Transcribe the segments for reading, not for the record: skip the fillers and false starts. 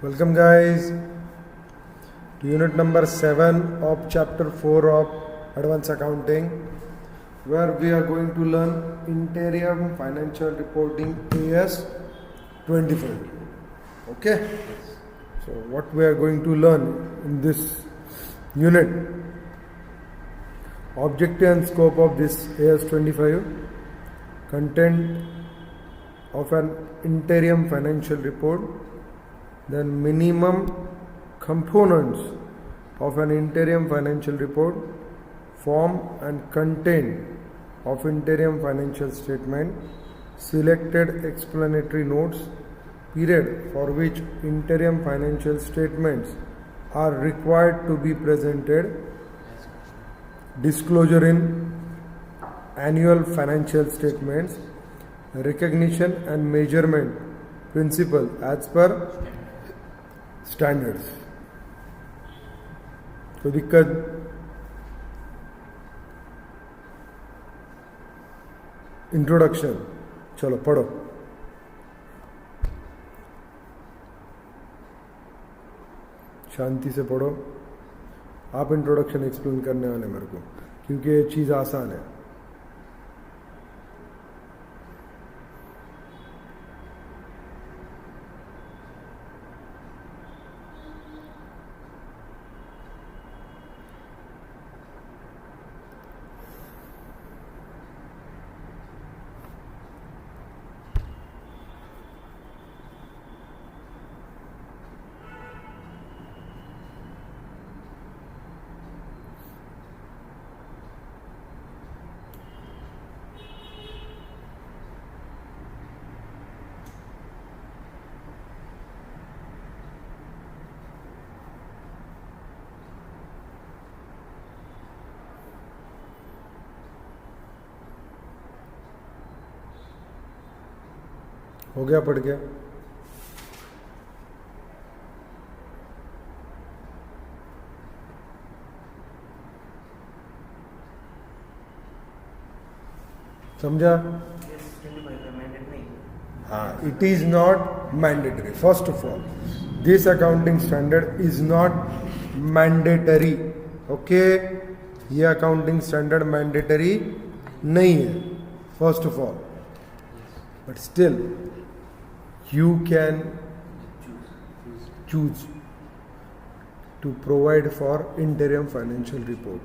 Welcome guys to unit number 7 of chapter 4 of Advanced Accounting, where we are going to learn interim financial reporting AS 25. Okay, so what we are going to learn in this unit: objective and scope of this AS 25, content of an interim financial report, then minimum components of an interim financial report, form and content of interim financial statement, selected explanatory notes, period for which interim financial statements are required to be presented, disclosure in annual financial statements, recognition and measurement principle as per standards. कोई दिक्कत? Introduction, चलो पढ़ो. शांति से पढ़ो. आप introduction explain करने वाले मेरे को, क्योंकि ये चीज़ आसान है. हो गया? पढ़ गया? समझा? हाँ, it is not mandatory. First of all, this accounting standard is not mandatory. Okay, ये accounting standard mandatory नहीं है. First of all, but still you can choose to provide for interim financial report.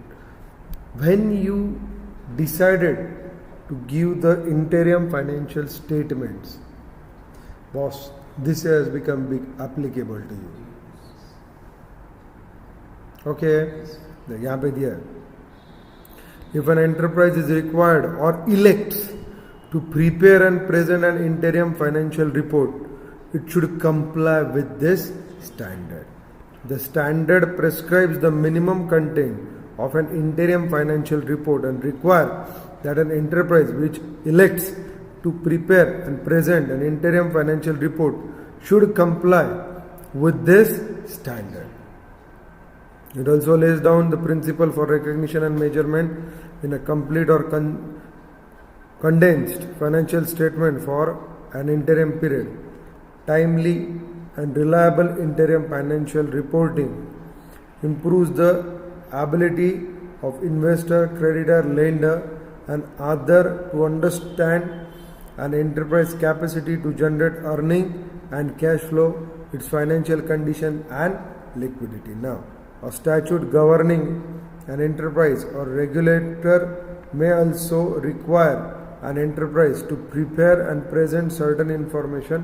When you decided to give the interim financial statements, boss, this has become big applicable to you. Okay, यहाँ पे दिया है. If an enterprise is required or elects to prepare and present an interim financial report, it should comply with this standard. The standard prescribes the minimum content of an interim financial report and require that an enterprise which elects to prepare and present an interim financial report should comply with this standard. It also lays down the principle for recognition and measurement in a complete or condensed financial statement for an interim period. Timely and reliable interim financial reporting improves the ability of investor, creditor, lender and other to understand an enterprise capacity to generate earning and cash flow, its financial condition and liquidity. Now, a statute governing an enterprise or regulator may also require an enterprise to prepare and present certain information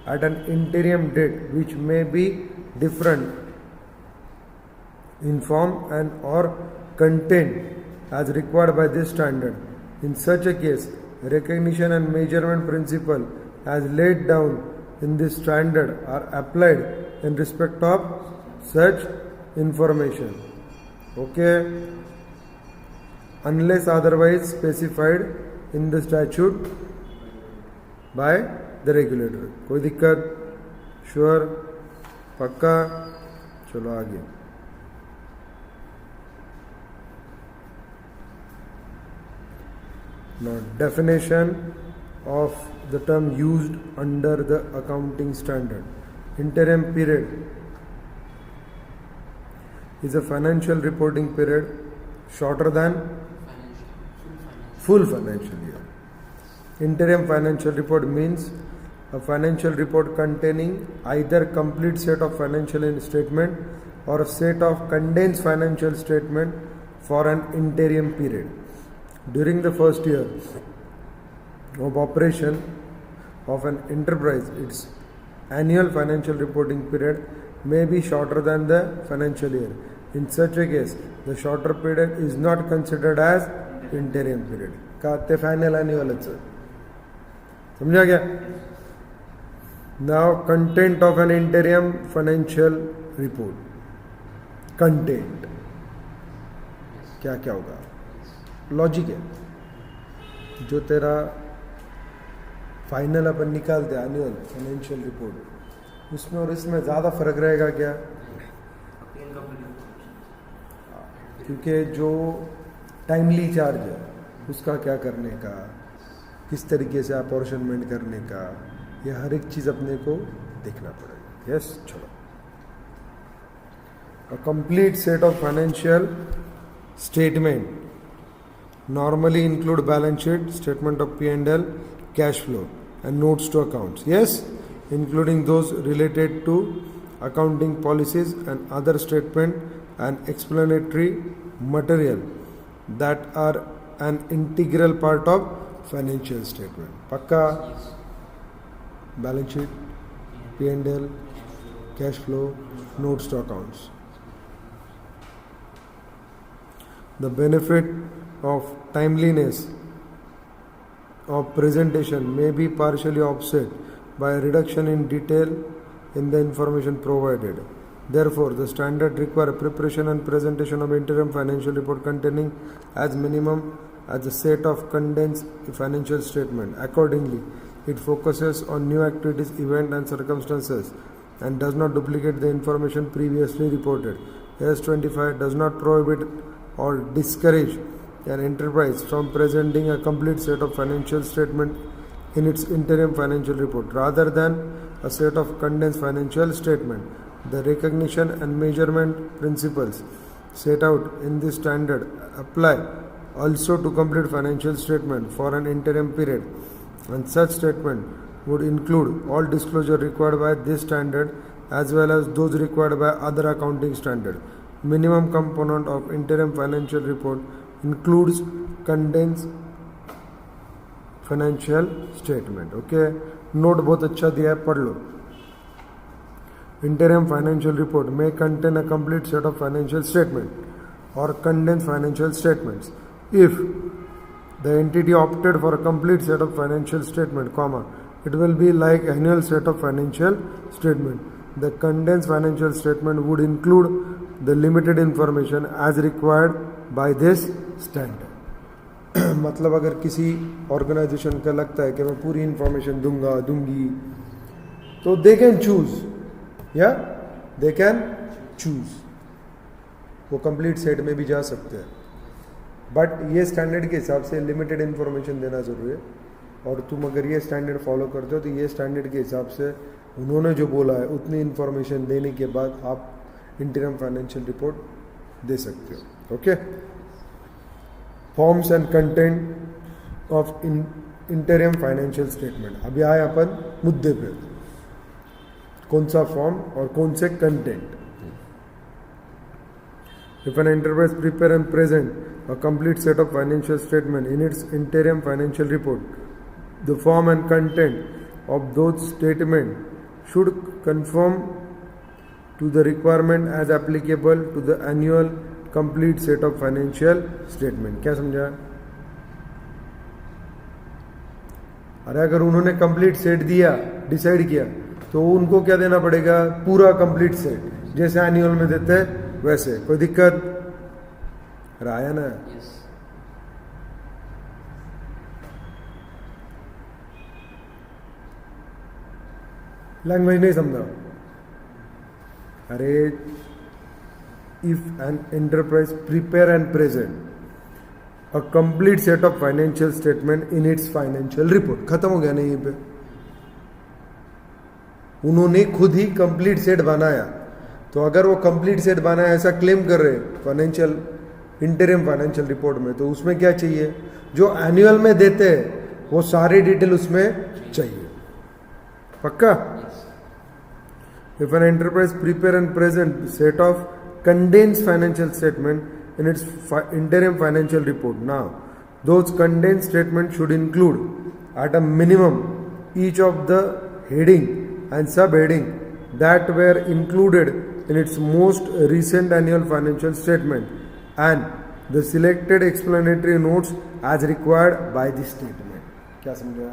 at an interim date which may be different in form and or content as required by this standard. In such a case, recognition and measurement principle as laid down in this standard are applied in respect of such information. Okay, unless otherwise specified in the statute by the regulator. कोई दिक्कत? Sure? पक्का? चलो आगे. Now, definition of the term used under the accounting standard. interim period is a financial reporting period shorter than full financial year. Interim financial report means a financial report containing either complete set of financial statement or a set of condensed financial statement for an interim period. During the first year of operation of an enterprise, its annual financial reporting period may be shorter than the financial year. In such a case, the shorter period is not considered as interim period. का ते final annual समझा क्या? Now content of an interim financial report. Content क्या क्या होगा? Logic है. जो तेरा फाइनल अपन निकालते हैं एनुअल फाइनेंशियल रिपोर्ट, उसमें और इसमें ज़्यादा फर्क रहेगा क्या? क्योंकि जो टाइमली चार्ज है उसका क्या करने का, किस तरीके से अपॉर्शनमेंट करने का, ये हर एक चीज़ अपने को देखना पड़ेगा. यस, चलो. A complete set of financial statement normally include balance sheet, statement of P&L, cash flow and notes to accounts. Yes, including those related to accounting policies and other statement and explanatory material that are an integral part of financial statement. Pakka? Balance sheet, P&L, cash flow, notes to accounts. The benefit of timeliness of presentation may be partially offset by a reduction in detail in the information provided. Therefore, the standard require preparation and presentation of interim financial report containing as minimum as a set of condensed financial statement. Accordingly, it focuses on new activities, events and circumstances and does not duplicate the information previously reported. S25 does not prohibit or discourage an enterprise from presenting a complete set of financial statement in its interim financial report rather than a set of condensed financial statement. The recognition and measurement principles set out in this standard apply also to complete financial statement for an interim period, and such statement would include all disclosure required by this standard as well as those required by other accounting standards. Minimum component of interim financial report includes condensed financial statement. Okay, note बहुत अच्छा दिया है, पढ़ लो. Interim financial report may contain a complete set of financial statement or condensed financial statements. If the entity opted for a complete set of financial statement, comma, it will be like annual set of financial statement. The condensed financial statement would include the limited information as required by this standard. मतलब अगर किसी organisation का लगता है कि मैं पूरी information दूंगी, तो दे कैन चूज, या दे कैन चूज, वो कंप्लीट सेट में भी जा सकते हैं. बट ये स्टैंडर्ड के हिसाब से लिमिटेड इंफॉर्मेशन देना जरूरी है. और तुम अगर ये स्टैंडर्ड फॉलो करते हो तो ये स्टैंडर्ड के हिसाब से उन्होंने जो बोला है उतनी इंफॉर्मेशन देने के बाद आप इंटरम फाइनेंशियल रिपोर्ट दे सकते हो. Okay, forms and content of interim financial statement. अभी आए अपन मुद्दे पे, कौन सा फॉर्म और कौन से content. If an enterprise prepare and present a complete set of financial statement in its interim financial report, the form and content of those statements should conform to the requirement as applicable to the annual complete set of financial statement. क्या समझा? अरे अगर उन्होंने complete set दिया, decide किया, तो उनको क्या देना पड़ेगा? पूरा कंप्लीट सेट, जैसे एनुअल में देते हैं वैसे. कोई दिक्कत राया ना? लैंग्वेज नहीं समझा? अरे if an enterprise prepare and present a complete set of financial statement in its financial report, खत्म हो गया नहीं? यहीं पे उन्होंने खुद ही कंप्लीट सेट बनाया। तो अगर वो कंप्लीट सेट बनाया ऐसा क्लेम कर रहे फाइनेंशियल इंटरिम फाइनेंशियल रिपोर्ट में, तो उसमें क्या चाहिए, जो एनुअल में देते हैं वो सारी डिटेल उसमें चाहिए। पक्का? If an enterprise prepare and present set of condensed financial statement in its interim financial report, now those condensed statements should include at a minimum each of the heading and subheading that were included in its most recent annual financial statement and the selected explanatory notes as required by the statement. क्या समझा?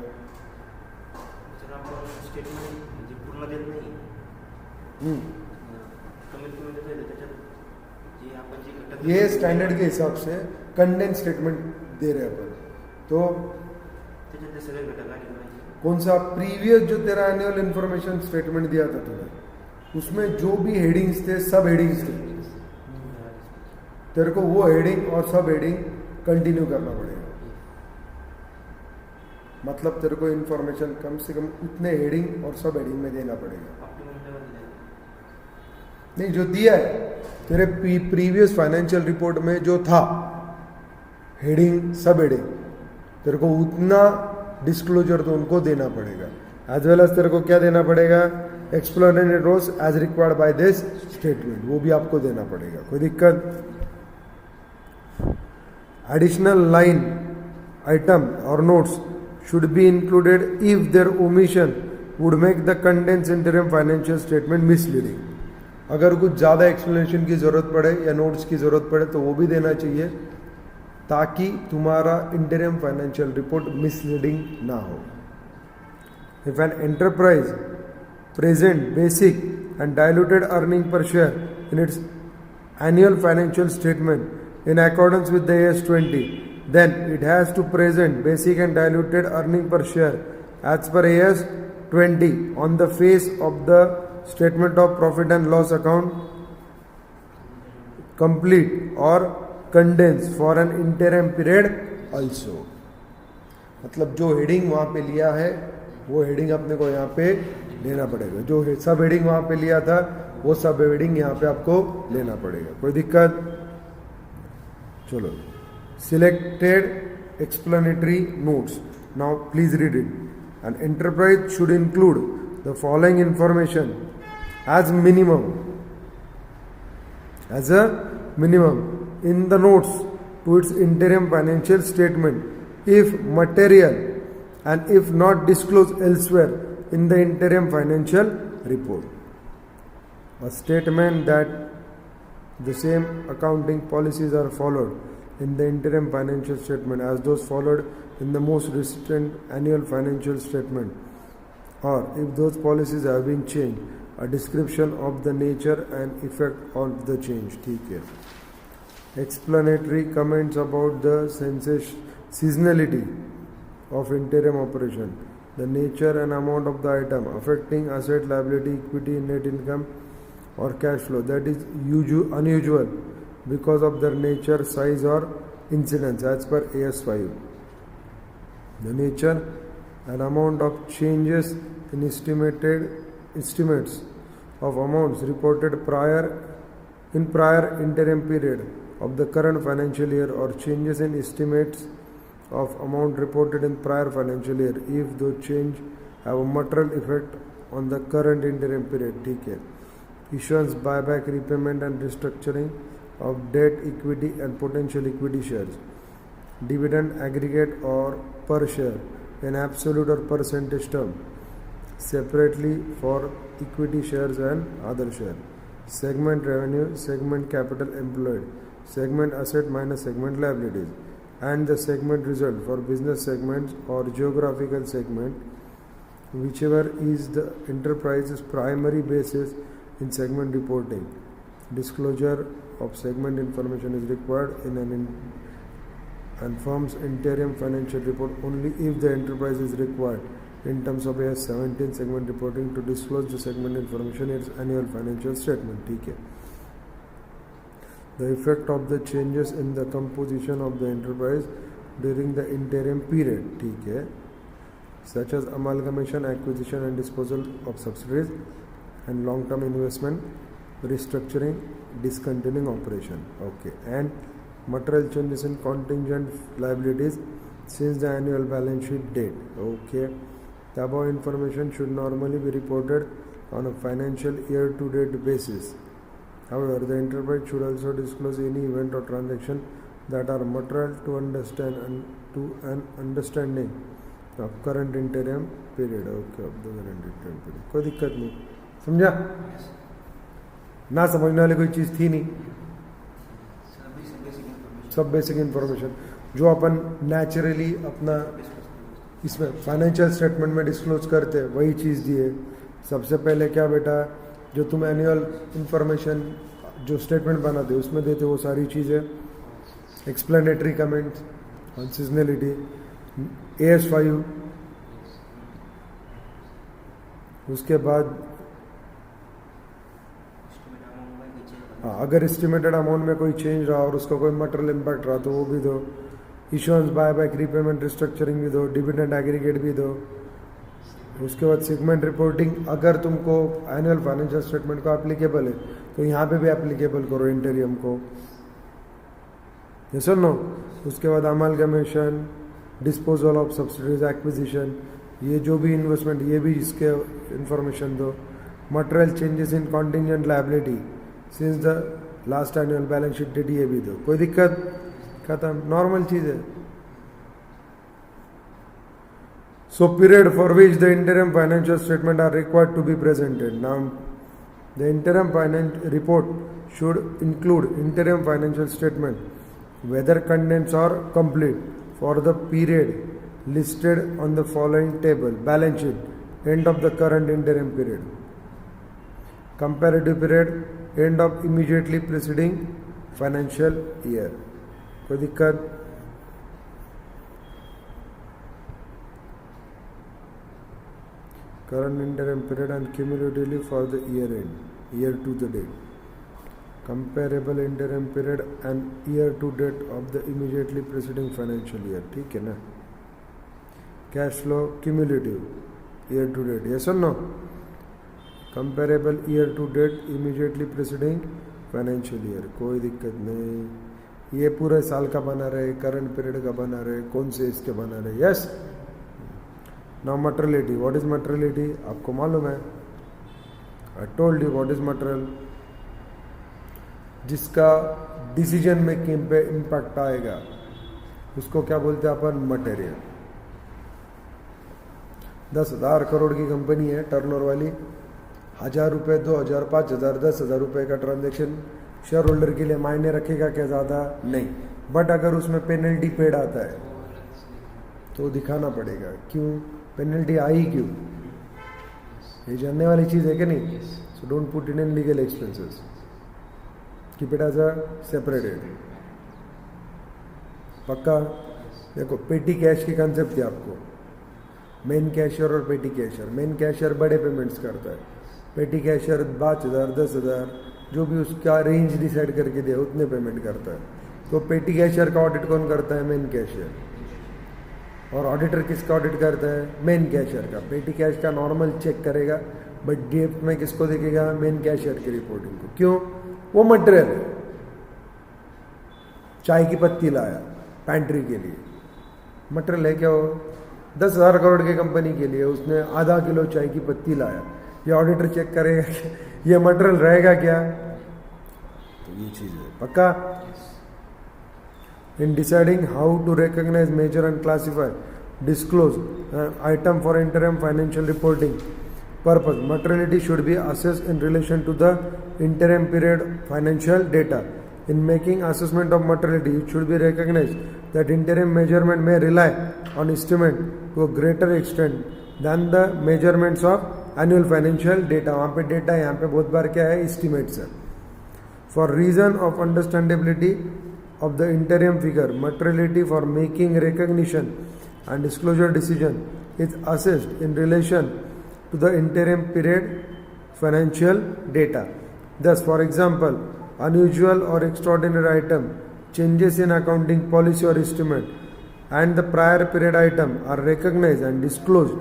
ये standard के हिसाब से condense statement दे रहे अपन। तो कौन सा प्रीवियस जो तेरा एनुअल इंफॉर्मेशन स्टेटमेंट दिया था तुमने, उसमें जो भी हेडिंग्स थे, सब हेडिंग्स थे, तेरे को वो हेडिंग और सब हेडिंग कंटिन्यू करना पड़ेगा। मतलब तेरे को इंफॉर्मेशन कम से कम उतने हेडिंग और सब हेडिंग में देना पड़ेगा। नहीं, जो दिया है तेरे प्रीवियस फाइनेंशियल रिपोर्ट में जो था हेडिंग सब हेडिंग, तेरे को उतना डिस्क्लोजर तो उनको देना पड़ेगा। एज वेल एज तेरे को क्या देना पड़ेगा, explanatory notes as required by this statement, वो भी आपको देना पड़ेगा। कोई दिक्कत? एडिशनल लाइन आइटम और notes should be included if their omission would make the condensed interim financial statement misleading. अगर कुछ ज़्यादा एक्सप्लेनेशन की ज़रूरत पड़े या नोट्स की ज़रूरत पड़े तो वो भी देना चाहिए, ताकि तुम्हारा इंटरिम फाइनेंशियल रिपोर्ट मिसलीडिंग ना हो। If an enterprise present basic and diluted earning per share in its annual financial statement in accordance with the AS 20, then it has to present basic and diluted earning per share as per AS 20 on the face of the statement of profit and loss account, complete or condensed for an interim period also. मतलब जो heading वहाँ पे लिया है वो heading अपने को यहाँ पे लेना पड़ेगा, जो सब हेडिंग वहाँ पे लिया था वो सब हेडिंग यहाँ पे आपको लेना पड़ेगा। कोई दिक्कत? चलो, selected explanatory notes. Now please read it. An enterprise should include the following information as a minimum in the notes to its interim financial statement if material and if not disclosed elsewhere in the interim financial report. A statement that the same accounting policies are followed in the interim financial statement as those followed in the most recent annual financial statement, or if those policies have been changed, a description of the nature and effect of the change. ठीक है। Explanatory comments about the seasonality of interim operation, the nature and amount of the item affecting asset, liability, equity, net income or cash flow that is unusual because of their nature, size or incidence as per AS5. The nature and amount of changes in estimates of amounts reported prior interim period of the current financial year or changes in estimates of amount reported in prior financial year if those change have a material effect on the current interim period. ठीक है। Issuance, buyback, repayment and restructuring of debt, equity and potential equity shares, dividend aggregate or per share in absolute or percentage term separately for equity shares and other share, segment revenue, segment capital employed, segment asset minus segment liabilities, and the segment result for business segments or geographical segment, whichever is the enterprise's primary basis in segment reporting. Disclosure of segment information is required in and firm's interim financial report only if the enterprise is required in terms of AS 17 segment reporting to disclose the segment information in its annual financial statement. ठीक है। The effect of the changes in the composition of the enterprise during the interim period. ठीक है। such as amalgamation, acquisition and disposal of subsidiaries, and long-term investment, restructuring, discontinuing operation. Okay, and material changes in contingent liabilities since the annual balance sheet date. Okay, the above information should normally be reported on a financial year-to-date basis. However, the enterprise should also disclose any event or transaction that are material to understand and to an understanding of current interim period. Okay, of the current interim period. कोई दिक्कत नहीं, समझा? ना समझने वाली कोई चीज़ थी नहीं, सब बेसिक इन्फॉर्मेशन जो अपन नेचुरली अपना इसमें फाइनेंशियल स्टेटमेंट में डिस्क्लोज करते हैं वही चीज़ दी है. सबसे पहले क्या बेटा, जो तुम एनुअल इंफॉर्मेशन जो स्टेटमेंट बनाते हो उसमें देते हो वो सारी चीज़ें, explanatory comments on seasonality, AS5, उसके बाद अगर एस्टिमेटेड अमाउंट में कोई चेंज रहा और उसका कोई मटेरियल इम्पैक्ट रहा तो वो भी दो, insurance, buy back, repayment, restructuring भी दो, डिविडेंड एग्रीगेट भी दो. उसके बाद सेगमेंट रिपोर्टिंग, अगर तुमको एनुअल फाइनेंशियल स्टेटमेंट को एप्लीकेबल है तो यहाँ पे भी एप्लीकेबल करो इंटीरियम को, ये सुन लो. उसके बाद amalgamation, disposal of subsidiaries, acquisition, ये जो भी इन्वेस्टमेंट ये भी इसके इंफॉर्मेशन दो. Material changes in contingent liability since the last annual balance sheet date ये भी दो. कोई दिक्कत? खत्म, नॉर्मल चीज़ है. So period for which the interim financial statement are required to be presented. Now, the interim finance report should include interim financial statement, whether condensed or complete, for the period listed on the following table: balance sheet, end of the current interim period; comparative period, end of immediately preceding financial year. कोई दिक्कत? Current interim period and cumulatively for the year end, year to the date. Comparable interim period and year to date of the immediately preceding financial year. ठीक है ना? Cash flow cumulative, year to date. Yes or no? Comparable year to date immediately preceding financial year. कोई दिक्कत नहीं. ये पूरे साल का बना रहे, करंट पीरियड का बना रहे, कौन से इसके बना रहे. Yes. Now materiality. What is materiality? आपको मालूम है, I told you what is material. जिसका डिसीजन मेकिंग पे इम्पैक्ट आएगा उसको क्या बोलते हैं अपन? मटेरियल. 10,000 करोड़ की कंपनी है टर्नओवर वाली, 1,000 रुपये, 2,000, 5,000, 10,000 रुपये का ट्रांजेक्शन शेयर होल्डर के लिए मायने रखेगा क्या? ज़्यादा नहीं. बट अगर उसमें पेनल्टी पेड आता है तो दिखाना पड़ेगा. क्यों पेनल्टी आई, क्यों? ये जानने वाली चीज़ है कि नहीं? So don't put in legal expenses, keep it as a separated. पक्का? देखो, पेटी कैश की कंसेप्ट है आपको, मेन कैशियर और पेटी कैशियर. मेन कैशियर बड़े पेमेंट्स करता है, पेटी कैशियर 5,000, 10,000 जो भी उसका रेंज डिसाइड करके दिया उतने पेमेंट करता है. तो पेटी कैशियर का ऑडिट कौन करता है? Main cashier. और ऑडिटर किसका ऑडिट करता है? मेन कैशियर का. पेटी कैश का नॉर्मल चेक करेगा, बट डीएफ में किसको देखेगा? मेन कैशियर की रिपोर्टिंग को. क्यों? वो मटेरियल है. चाय की पत्ती लाया पैंट्री के लिए, मटेरियल है क्या वो? 10,000 करोड़ की कंपनी के लिए उसने आधा किलो चाय की पत्ती लाया, ये ऑडिटर चेक करेगा कि ये मटेरियल रहेगा क्या? तो ये चीज़ है. पक्का? In deciding how to recognize, measure and classify, disclose item for interim financial reporting purpose, materiality should be assessed in relation to the interim period financial data. In making assessment of materiality, it should be recognized that interim measurement may rely on estimate to a greater extent than the measurements of annual financial data. वहाँ पे data, यहाँ पे बहुत बार क्या है? Estimates है. For reason of understandability of the interim figure, materiality for making recognition and disclosure decision is assessed in relation to the interim period financial data. Thus, for example, unusual or extraordinary item, changes in accounting policy or estimate and the prior period item are recognized and disclosed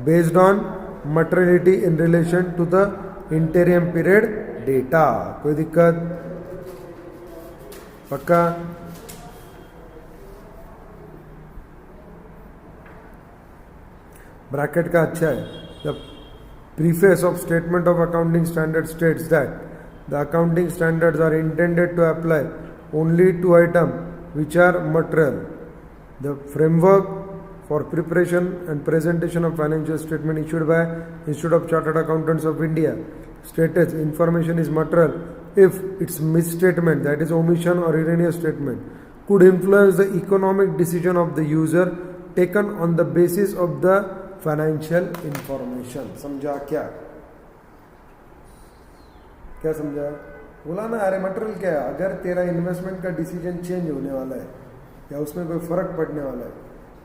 based on materiality in relation to the interim period data. कोई दिक्कत? पक्का? Bracket का अच्छा है. The preface of statement of accounting standards states that the accounting standards are intended to apply only to items which are material. The framework for preparation and presentation of financial statement issued by Institute of Chartered Accountants of India states information is material if its misstatement, that is omission or erroneous statement, could influence the economic decision of the user taken on the basis of the financial information. समझा क्या? क्या समझा? बोला ना, अरे material क्या है? अगर तेरा इन्वेस्टमेंट का डिसीजन चेंज होने वाला है या उसमें कोई फर्क पड़ने वाला है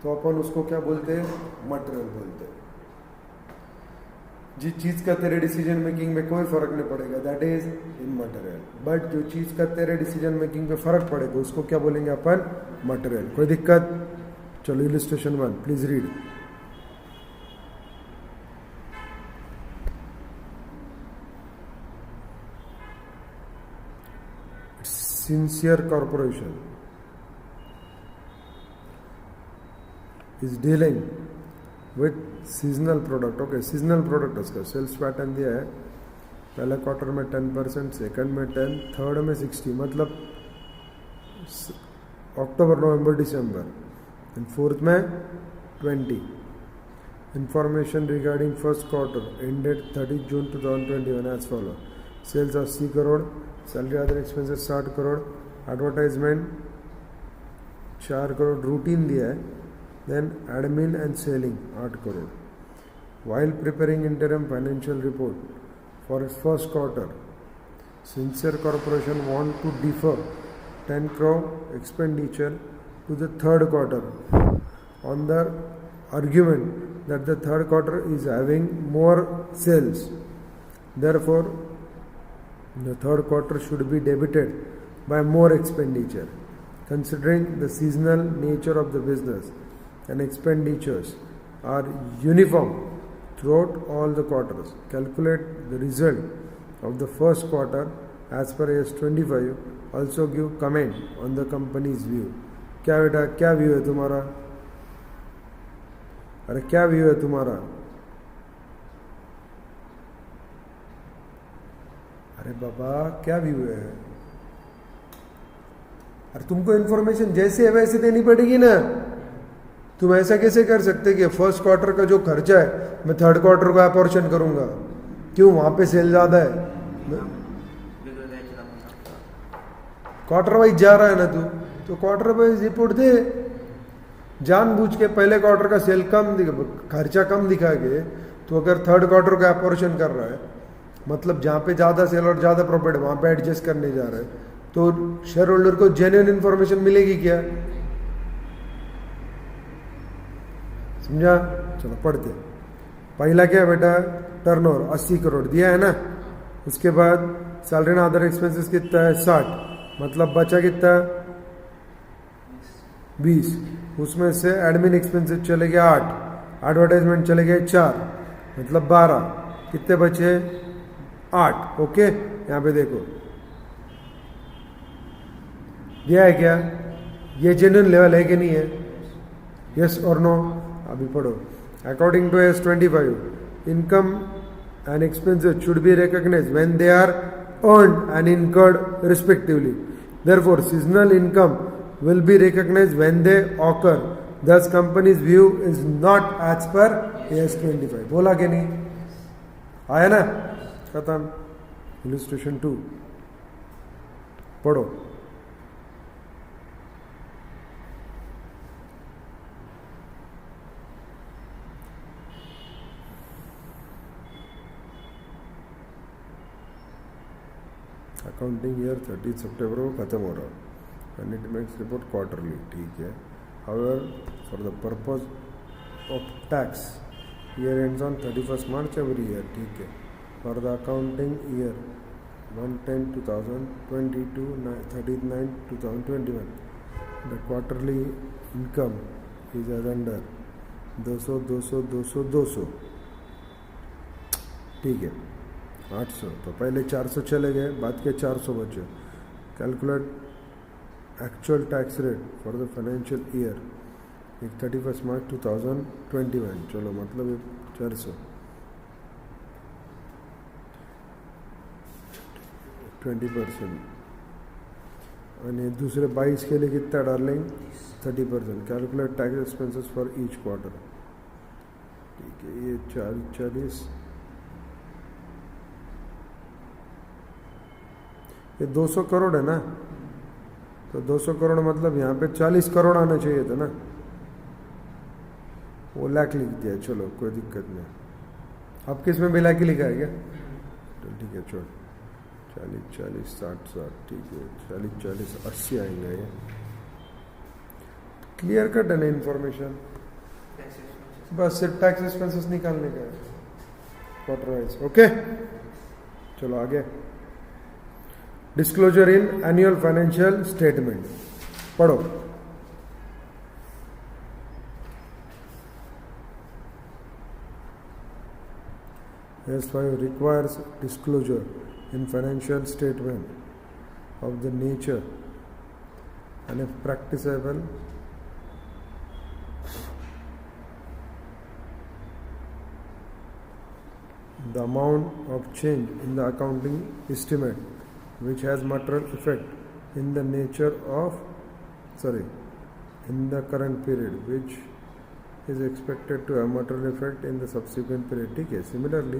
तो अपन उसको क्या बोलते हैं? मटेरियल बोलते हैं. जिस चीज का तेरे डिसीजन मेकिंग में कोई फर्क नहीं पड़ेगा दैट इज इमटेरियल. बट जो चीज का तेरे डिसीजन मेकिंग में फर्क पड़ेगा उसको क्या बोलेंगे अपन? मटेरियल. कोई दिक्कत? चलो illustration 1 please read. Sincere Corporation is dealing with seasonal product. Okay, seasonal product उसका सेल्स पैटर्न दिया है. पहले क्वार्टर में 10%, सेकंड में 10, थर्ड में 60, मतलब अक्टूबर नवंबर दिसंबर, एंड फोर्थ में 20. Information regarding first quarter ended 30 June 2021 as follow. Sales 80 crore, salary other expenses 60 crore, advertisement 4 crore routine दिया है, then admin and selling 8 crore. While preparing interim financial report for its first quarter, Sincere Corporation want to defer 10 crore expenditure to the third quarter on the argument that the third quarter is having more sales. Therefore, the third quarter should be debited by more expenditure. Considering the seasonal nature of the business and expenditures are uniform throughout all the quarters, calculate the result of the first quarter as per AS 25. Also give comment on the company's view. क्या बेटा, क्या view है तुम्हारा? अरे क्या view है तुम्हारा? अरे बाबा क्या व्यू है? अरे तुमको इन्फॉर्मेशन जैसे है वैसे देनी पड़ेगी ना. तुम ऐसा कैसे कर सकते कि फर्स्ट क्वार्टर का जो खर्चा है मैं थर्ड क्वार्टर को अपॉर्शन करूंगा? क्यों? वहां पे सेल ज्यादा है. क्वार्टर वाइज जा रहा है ना तू, तो क्वार्टर वाइज रिपोर्ट दे. जानबूझ के पहले क्वार्टर का सेल कम खर्चा कम दिखा के तो अगर थर्ड क्वार्टर का अपॉर्शन कर रहा है, मतलब जहाँ पे ज़्यादा सेल और ज़्यादा प्रॉफिट वहाँ पे एडजस्ट करने जा रहा है, तो शेयर होल्डर को जेन्युइन इन्फॉर्मेशन मिलेगी क्या? समझा? चलो पढ़ते. पहला क्या है बेटा? टर्नओवर 80 करोड़ दिया है ना. उसके बाद सैलरी एंड अदर एक्सपेंसेस कितना है? 60, मतलब बचा कितना? 20. उसमें से एडमिन एक्सपेंसेस चले गए 8, एडवर्टाइजमेंट चले गए 4, मतलब 12. कितने बचे? 8. ओके, यहाँ पे देखो दिया है क्या? ये जेन्युइन लेवल है कि नहीं है? यस और नो? अभी पढ़ो. According to AS 25, income and expenses should be recognised when they are earned and incurred respectively. Therefore, seasonal income will be recognized when they occur. Thus, company's view is not as per AS 25. बोला कि नहीं? आया ना? खत्म. Illustration 2 पढ़ो. Accounting year 30 सितंबर को खत्म हो रहा है and it makes report quarterly. ठीक है. However for the purpose of tax year ends on 31 March every year. ठीक है. For the accounting year 1/10/2020 to 30/9/2021 the quarterly income is as under 200 200 200 200, ठीक है 800, तो पहले 400 चले गए, बाद के 400 बचे। Calculate actual tax rate for the financial year 31 मार्च 2021, चलो मतलब 400 20%, आणि दूसरे 22 के लिए कितना darling 30%। Calculate tax expenses for each quarter, ठीक है ये 40 ये 200 करोड़ है ना, तो 200 करोड़ मतलब यहाँ पे 40 करोड़ आना चाहिए था ना, वो लाख लिख दिया, चलो कोई दिक्कत नहीं। अब किस में भी लाख ही लिखा है क्या, तो ठीक है छोड़ 40 40 60 60, ठीक है 40 40 80 आएंगे ये। क्लियर कट है ना इन्फॉर्मेशन, बस सिर्फ टैक्स एक्सपेंसेस निकालने का है क्वार्टर वाइज। ओके चलो आगे। Disclosure in annual financial statement पढ़ो। S5 requires disclosure in financial statement of the nature and if practicable the amount of change in the accounting estimate which has material effect in the nature of in the current period which is expected to have material effect in the subsequent period, ठीक है। Similarly,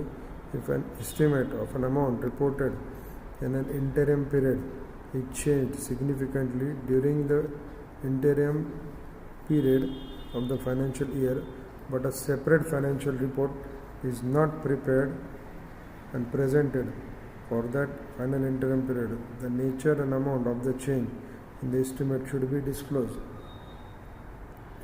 if an estimate of an amount reported in an interim period is changed significantly during the interim period of the financial year, but a separate financial report is not prepared and presented for that final interim period, the nature and amount of the change in the estimate should be disclosed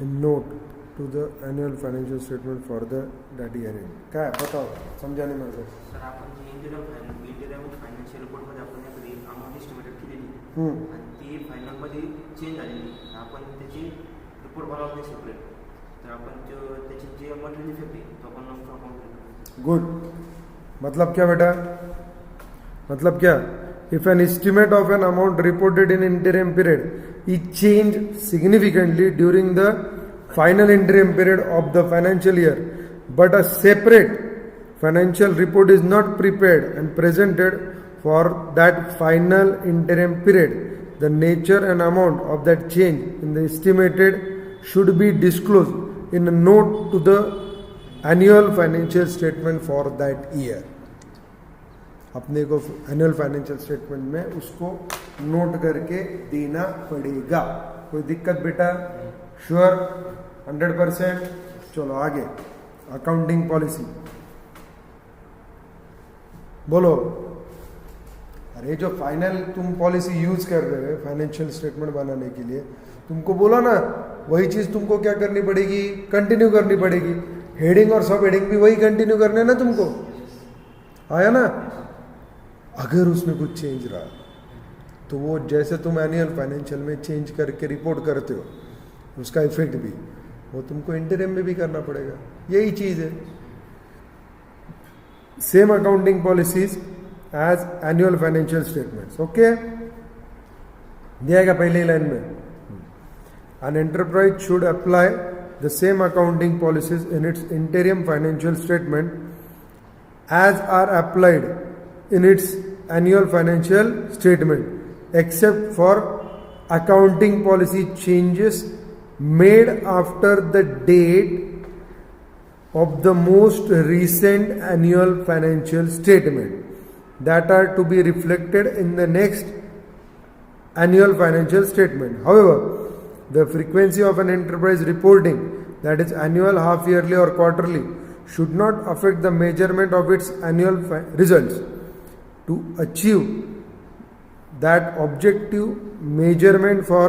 in note to the annual financial statement for the that year end. काय बताओ समझाने में sir आपण जे interim financial report मध्ये आपण याकडे amount estimated केलेली आणि ती फायनल मध्ये चेंज झालेली, आपण त्याची रिपोर्ट बनवत नाही सेपरेट, तर आपण त्याची जे मटेरियल इफेक्ट आहे तो आपण नंतर अकाउंट। गुड, मतलब क्या बेटा, मतलब क्या, if an estimate of an amount reported in interim period is changed significantly during the final interim period of the financial year, but a separate financial report is not prepared and presented for that final interim period, the nature and amount of that change in the estimated should be disclosed in a note to the annual financial statement for that year. अपने को annual financial statement में उसको note करके देना पड़ेगा। कोई दिक्कत बेटा? श्योर 100%। चलो आगे, अकाउंटिंग पॉलिसी बोलो। अरे जो फाइनल तुम पॉलिसी यूज कर रहे हो फाइनेंशियल स्टेटमेंट बनाने के लिए, तुमको बोला ना वही चीज तुमको क्या करनी पड़ेगी, कंटिन्यू करनी पड़ेगी। हेडिंग और सब हेडिंग भी वही कंटिन्यू करने ना तुमको, आया ना। अगर उसमें कुछ चेंज रहा तो वो जैसे तुम एनुअल फाइनेंशियल में चेंज करके रिपोर्ट करते हो, उसका इफेक्ट भी वो तुमको इंटरिम में भी करना पड़ेगा। यही चीज है। Same accounting policies as annual financial statements. Okay, दिया पहले लाइन में, an enterprise should apply the same accounting policies in its interim financial statement as are applied in its annual financial statement, except for accounting policy changes made after the date of the most recent annual financial statement that are to be reflected in the next annual financial statement. However, the frequency of an enterprise reporting, that is annual, half yearly or quarterly, should not affect the measurement of its annual results. To achieve that objective, measurement for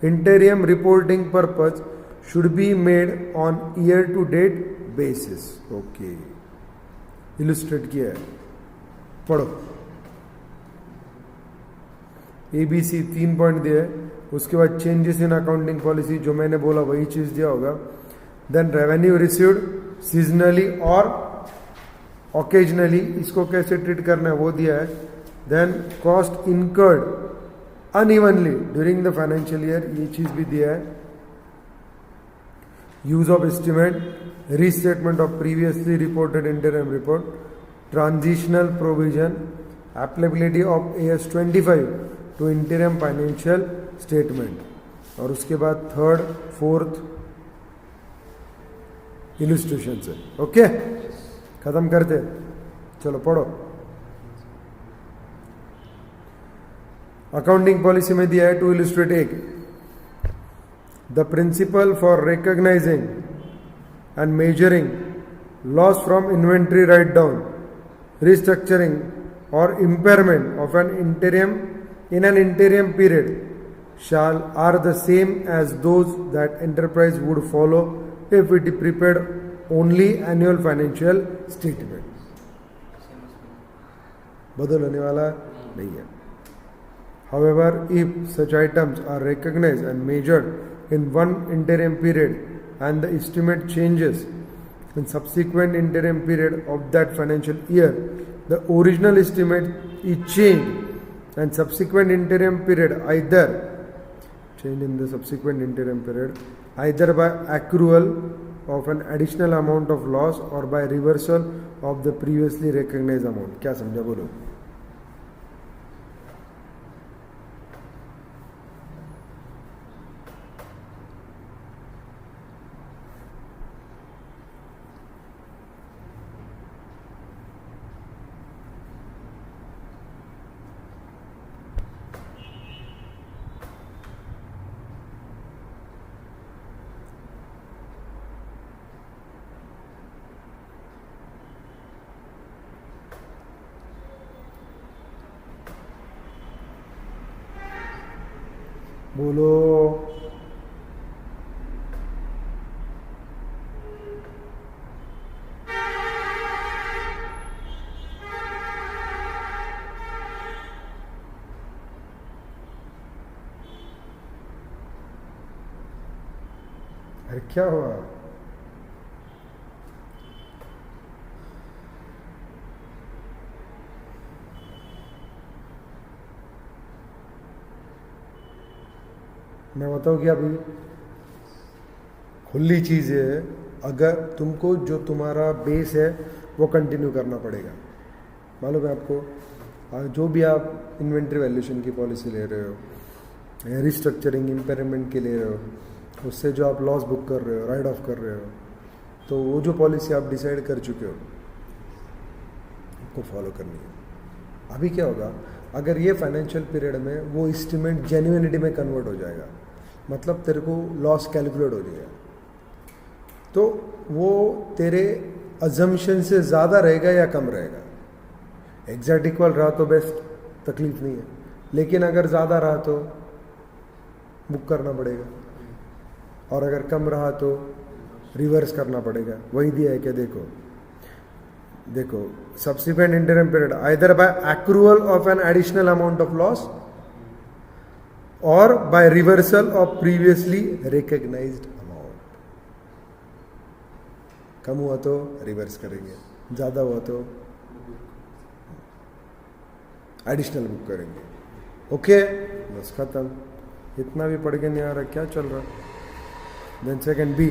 interim reporting purpose should be made on year-to-date basis. Okay, illustrate किया है, पढ़ो। ABC 3 point दिए, उसके बाद changes in accounting policy, जो मैंने बोला वही चीज़ दिया होगा. देन रेवेन्यू रिसीव्ड सीजनली और ओकेजनली, इसको कैसे ट्रीट करना है वो दिया है. Then cost incurred unevenly during the financial year, ये चीज़ भी दिया है. Use of estimate, restatement of previously reported interim report, transitional provision, applicability of AS 25 to interim financial statement. और उसके बाद थर्ड फोर्थ इलस्ट्रेशन से. ओके, खत्म करते, चलो पढ़ो. अकाउंटिंग पॉलिसी में दिया है टू इलस्ट्रेट. एक, the principle for recognising and measuring loss from inventory write down, restructuring or impairment of an interim in an interim period are the same as those that enterprise would follow if it prepared only annual financial statement. बदलने वाला नहीं है. However, if such items are recognized and measured in one interim period and the estimate changes in subsequent interim period of that financial year, the original estimate is changed and subsequent interim period either change in the subsequent interim period either by accrual of an additional amount of loss or by reversal of the previously recognized amount. क्या समझा बोलो. बोलो. अरे क्या हुआ. मैं बताऊँ कि अभी खुली चीज़ है. अगर तुमको जो तुम्हारा बेस है वो कंटिन्यू करना पड़ेगा. मालूम है आपको, जो भी आप इन्वेंट्री वैल्यूएशन की पॉलिसी ले रहे हो, रिस्ट्रक्चरिंग इम्पेयरमेंट के ले रहे हो, उससे जो आप लॉस बुक कर रहे हो, राइट ऑफ कर रहे हो, तो वो जो पॉलिसी आप डिसाइड कर चुके हो आपको फॉलो करनी है. अभी क्या होगा, अगर ये फाइनेंशियल पीरियड में वो एस्टिमेट जेन्युइनिटी में कन्वर्ट हो जाएगा, मतलब तेरे को लॉस कैलकुलेट हो जाएगा, तो वो तेरे अजम्पशन से ज़्यादा रहेगा या कम रहेगा. एग्जैक्ट इक्वल रहा तो बेस्ट, तकलीफ नहीं है, लेकिन अगर ज़्यादा रहा तो बुक करना पड़ेगा, और अगर कम रहा तो रिवर्स करना पड़ेगा. वही दिया है कि देखो subsequent interim period either by accrual of an additional amount of loss और by reversal of previously recognised amount. कम हुआ तो रिवर्स करेंगे, ज़्यादा हुआ तो एडिशनल बुक करेंगे. ओके, बस खत्म. इतना भी पढ़ के नहीं आ रहा, क्या चल रहा. Then second B,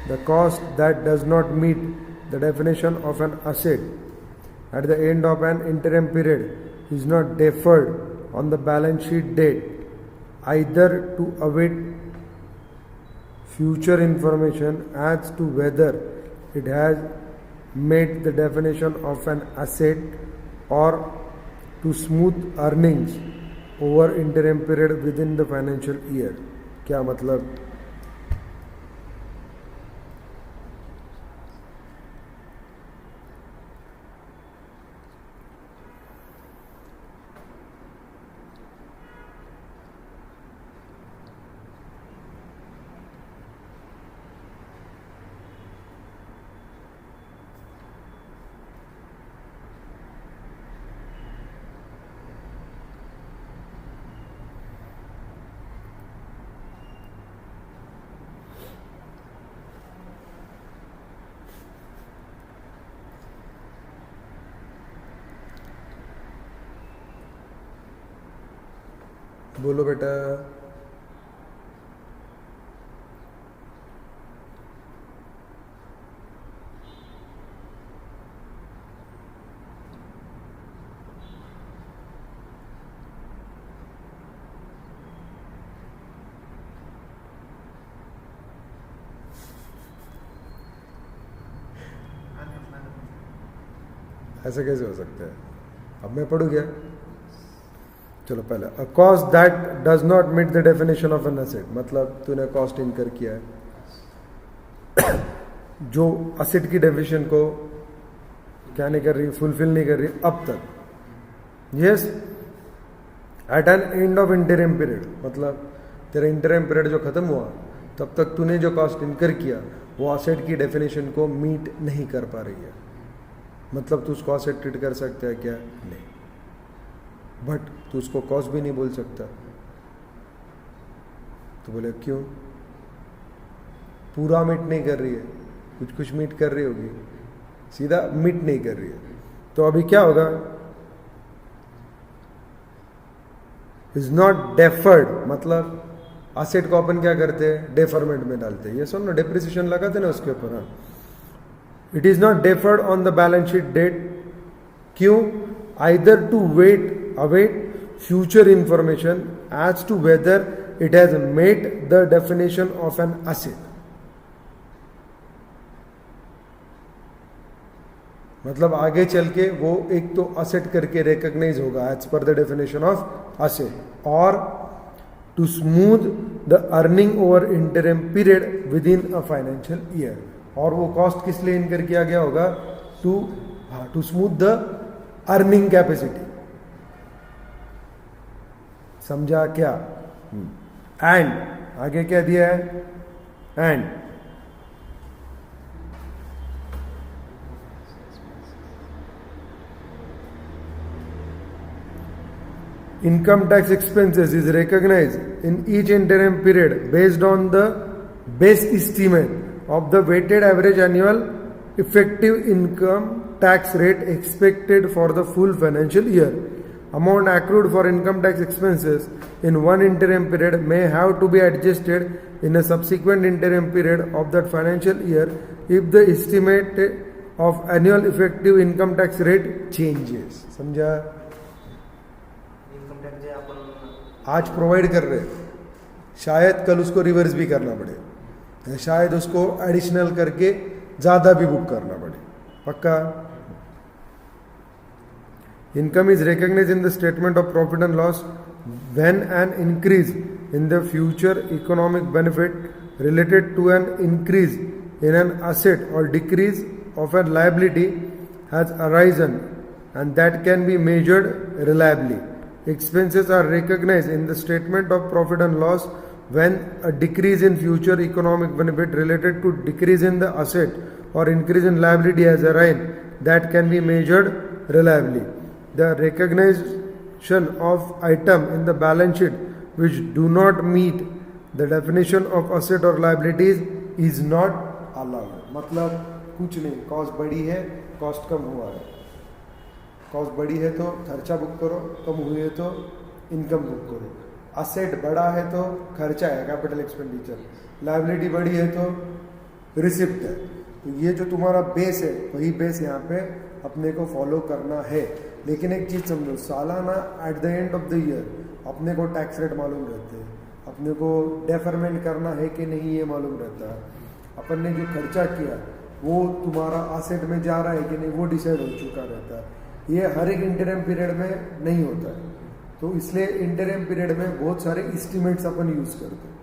the cost that does not meet the definition of an asset at the end of an interim period is not deferred on the balance sheet date either to await future information as to whether it has met the definition of an asset or to smooth earnings over interim period within the financial year. क्या मतलब. बोलो बेटा। ऐसे कैसे हो सकता है? अब मैं पढ़ू क्या? चलो पहले, a cost that does not meet the definition of an asset, मतलब तूने कॉस्ट इनकर किया है जो एसेट की डेफिनेशन को क्या नहीं कर रही, फुलफिल नहीं कर रही अब तक. Yes, at an end of interim period, मतलब तेरा इंटरिम पीरियड जो खत्म हुआ तब तक तूने जो कॉस्ट इनकर किया वो एसेट की डेफिनेशन को मीट नहीं कर पा रही है. मतलब तू उसको एसेट ट्रीट कर सकता है क्या? नहीं. बट तू उसको कॉस्ट भी नहीं बोल सकता. तो बोले क्यों? पूरा मीट नहीं कर रही है, कुछ कुछ मीट कर रही होगी, सीधा मीट नहीं कर रही है. तो अभी क्या होगा? इज नॉट डेफर्ड, मतलब एसेट को अपन क्या करते हैं? डेफरमेंट में डालते हैं. ये सुन, डेप्रिसिएशन लगाते ना उसके ऊपर. हाँ, it is not deferred on the balance sheet date. क्यों? Either to await future information as to whether it has met the definition of an asset. मतलब आगे चल के वो एक तो असेट करके रिकॉग्नाइज होगा as per the definition of asset, और to smooth the earning over interim period within a financial year. और वो कॉस्ट किस लिए इनकर किया गया होगा? To smooth the earning capacity. समझा क्या? एंड आगे क्या दिया है? And income tax expenses is recognized in each interim period based on the base estimate of the weighted average annual effective income tax rate expected for the full financial year. Amount accrued for income tax expenses in one interim period may have to be adjusted in a subsequent interim period of that financial year if the estimate of annual effective income tax rate changes. समझा? Income tax जो अपन आज provide कर रहे, शायद कल उसको reverse भी करना पड़े, शायद उसको एडिशनल करके ज़्यादा भी बुक करना पड़े. पक्का? Income is recognized in the statement of profit and loss when an increase in the future economic benefit related to an increase in an asset or decrease of a liability has arisen, and that can be measured reliably. Expenses are recognized in the statement of profit and loss when a decrease in future economic benefit related to decrease in the asset or increase in liability has arisen, that can be measured reliably. The recognition of item in the balance sheet which do not meet the definition of asset or liabilities is not allowed. मतलब कुछ नहीं, cost बड़ी है, cost कम हुआ है. Cost बड़ी है तो खर्चा बुक करो, कम हुई है तो इनकम बुक करो. असेट बड़ा है तो खर्चा है, कैपिटल एक्सपेंडिचर. लायबिलिटी बड़ी है तो रिसिप्ट है. तो ये जो तुम्हारा बेस है वही बेस यहाँ पे अपने को फॉलो करना है. लेकिन एक चीज़ समझो, सालाना at the end of the year अपने को टैक्स रेट मालूम रहते हैं, अपने को डेफरमेंट करना है कि नहीं ये मालूम रहता है, अपन ने जो खर्चा किया वो तुम्हारा एसेट में जा रहा है कि नहीं वो डिसाइड हो चुका रहता है. ये हर एक इंटरिम पीरियड में नहीं होता है. तो इसलिए इंटरिम पीरियड में बहुत सारे एस्टिमेट्स अपन यूज़ करते हैं.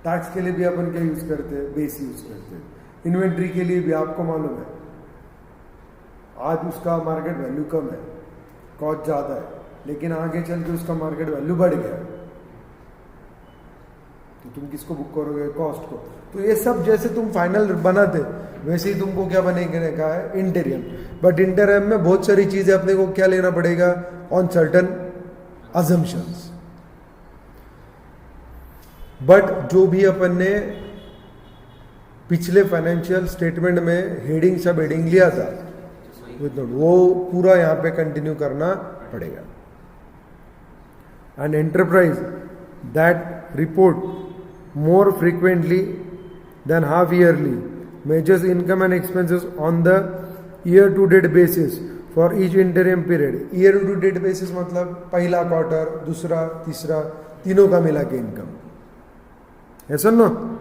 टैक्स के लिए भी अपन क्या यूज़ करते हैं? बेस यूज़ करते हैं. इन्वेंट्री के लिए भी आपको मालूम है आज उसका मार्केट वैल्यू कम है, कॉस्ट ज़्यादा है, लेकिन आगे चल के उसका मार्केट वैल्यू बढ़ गया, तो तुम किसको बुक करोगे? कॉस्ट को. तो ये सब जैसे तुम फाइनल बनाते वैसे ही तुमको क्या बनेगा का है? इंटरिम. बट इंटरिम में बहुत सारी चीज़ें अपने को क्या लेना पड़ेगा? On certain assumptions. बट जो भी अपन ने पिछले फाइनेंशियल स्टेटमेंट में हेडिंग सब हेडिंग लिया था वो पूरा यहाँ पे कंटिन्यू करना पड़ेगा. an enterprise that report more frequently than half yearly measures income and expenses on the year to date basis for each interim period. year to date basis मतलब पहला क्वार्टर, दूसरा, तीसरा, तीनों का मिला के income. Yes or no?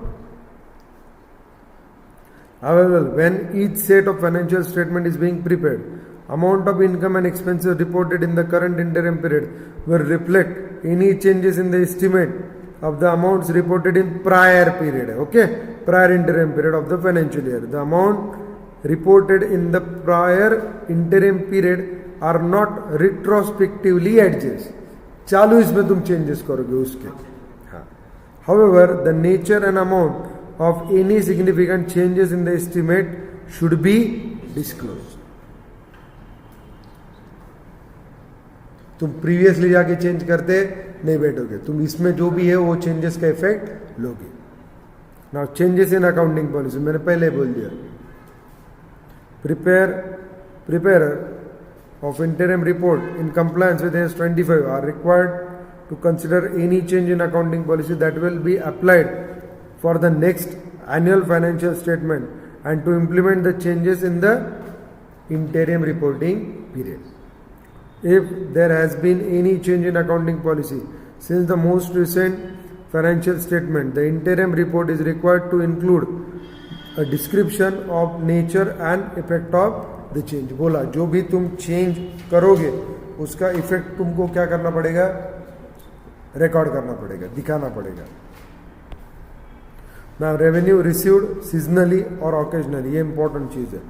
However, when each set of financial statement is being prepared, amount of income and expenses reported in the current interim period will reflect any changes in the estimate of the amounts reported in prior period. Okay, prior interim period of the financial year. The amount reported in the prior interim period are not retrospectively adjusted. चालू इसमें तुम changes करोगे उसके. हाँ. However, the nature and amount of any significant changes in the estimate should be disclosed. तुम previously जाके change करते नहीं बैठोगे, तुम इसमें जो भी है वो चेंजेस का इफेक्ट लोगे. Now changes in accounting policy मैंने पहले बोल दिया. Preparer of interim report in compliance with AS 25 are required to consider any change in accounting policy that will be applied for the next annual financial statement and to implement the changes in the interim reporting period. If there has been any change in accounting policy since the most recent financial statement, the interim report is required to include a description of nature and effect of the change. बोला जो भी तुम change करोगे उसका effect तुमको क्या करना पड़ेगा, रिकॉर्ड करना पड़ेगा, दिखाना पड़ेगा. Now revenue received seasonally or occasionally, ये important चीज है.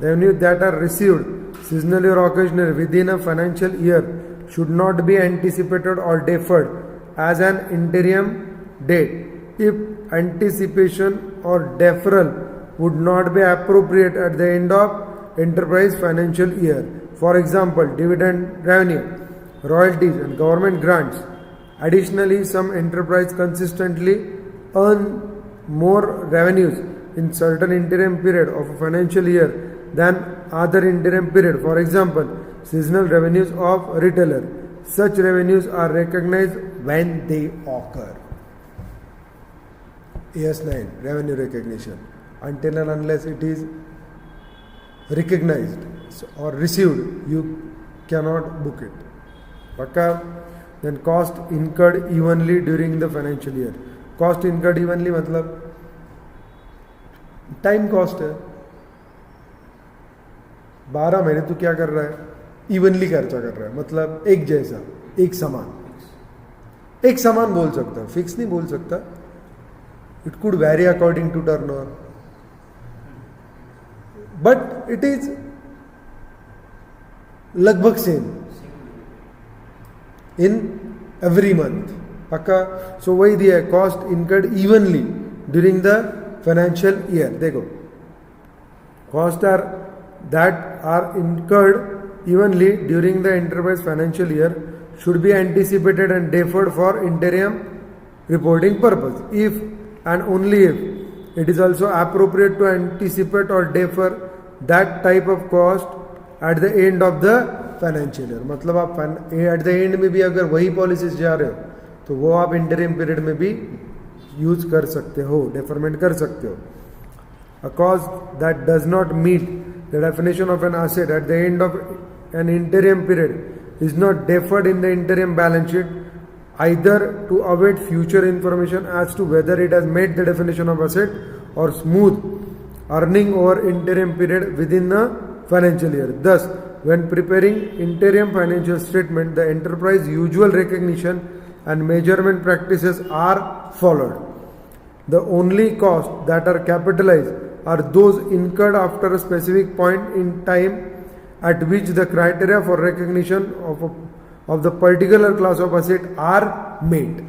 Revenue that are received seasonally or occasionally within a financial year should not be anticipated or deferred as an interim date if anticipation or deferral would not be appropriate at the end of enterprise financial year. For example, dividend revenue, royalties and government grants. Additionally, some enterprise consistently earn more revenues in certain interim period of a financial year than other interim period. For example, seasonal revenues of retailer. Such revenues are recognized when they occur. AS9, revenue recognition. Until and unless it is recognized or received, you cannot book it. Pakka. Then cost incurred evenly during the financial year. Cost incurred evenly मतलब time cost है. 12 महीने तू क्या कर रहा है, evenly खर्चा कर रहा है, मतलब एक जैसा, एक समान बोल सकता, फिक्स नहीं बोल सकता. It could vary according to turnover, but it is लगभग सेम इन एवरी मंथ. पक्का. सो वही दिया है, cost incurred evenly during the financial year. देखो, costs are that are incurred evenly during the enterprise financial year should be anticipated and deferred for interim reporting purpose. If and only if it is also appropriate to anticipate or defer that type of cost at the end of the financial year. मतलब आप at the end में भी अगर वही policies जा रहे हो तो वो आप interim period में भी यूज कर सकते हो, डेफरमेंट कर सकते हो. A cost that does not meet the definition of an asset at the end of an interim period is not deferred in the interim balance sheet either to await future information as to whether it has met the definition of asset or smooth earning over interim period within the financial year. Thus, when preparing interim financial statement, the enterprise usual recognition and measurement practices are followed. The only costs that are capitalized are those incurred after a specific point in time at which the criteria for recognition of the particular class of asset are met.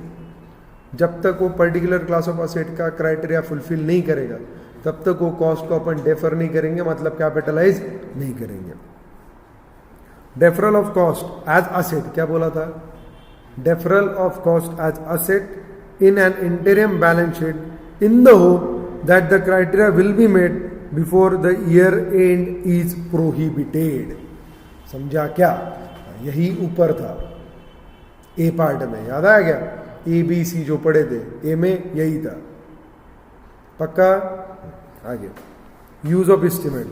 जब तक वो particular class of asset का criteria fulfil नहीं करेगा तब तक वो cost को अपन डेफर नहीं करेंगे, मतलब कैपिटलाइज नहीं करेंगे. Deferral of cost as asset, क्या बोला था, deferral of cost as asset in an interim balance sheet in the hope that the criteria will be met before the year end is prohibited. समझा क्या, यही ऊपर था. ए पार्ट में, याद आया क्या? ए बी सी जो पढ़े थे, ए में यही था। पक्का? आगे यूज ऑफ एस्टिमेट,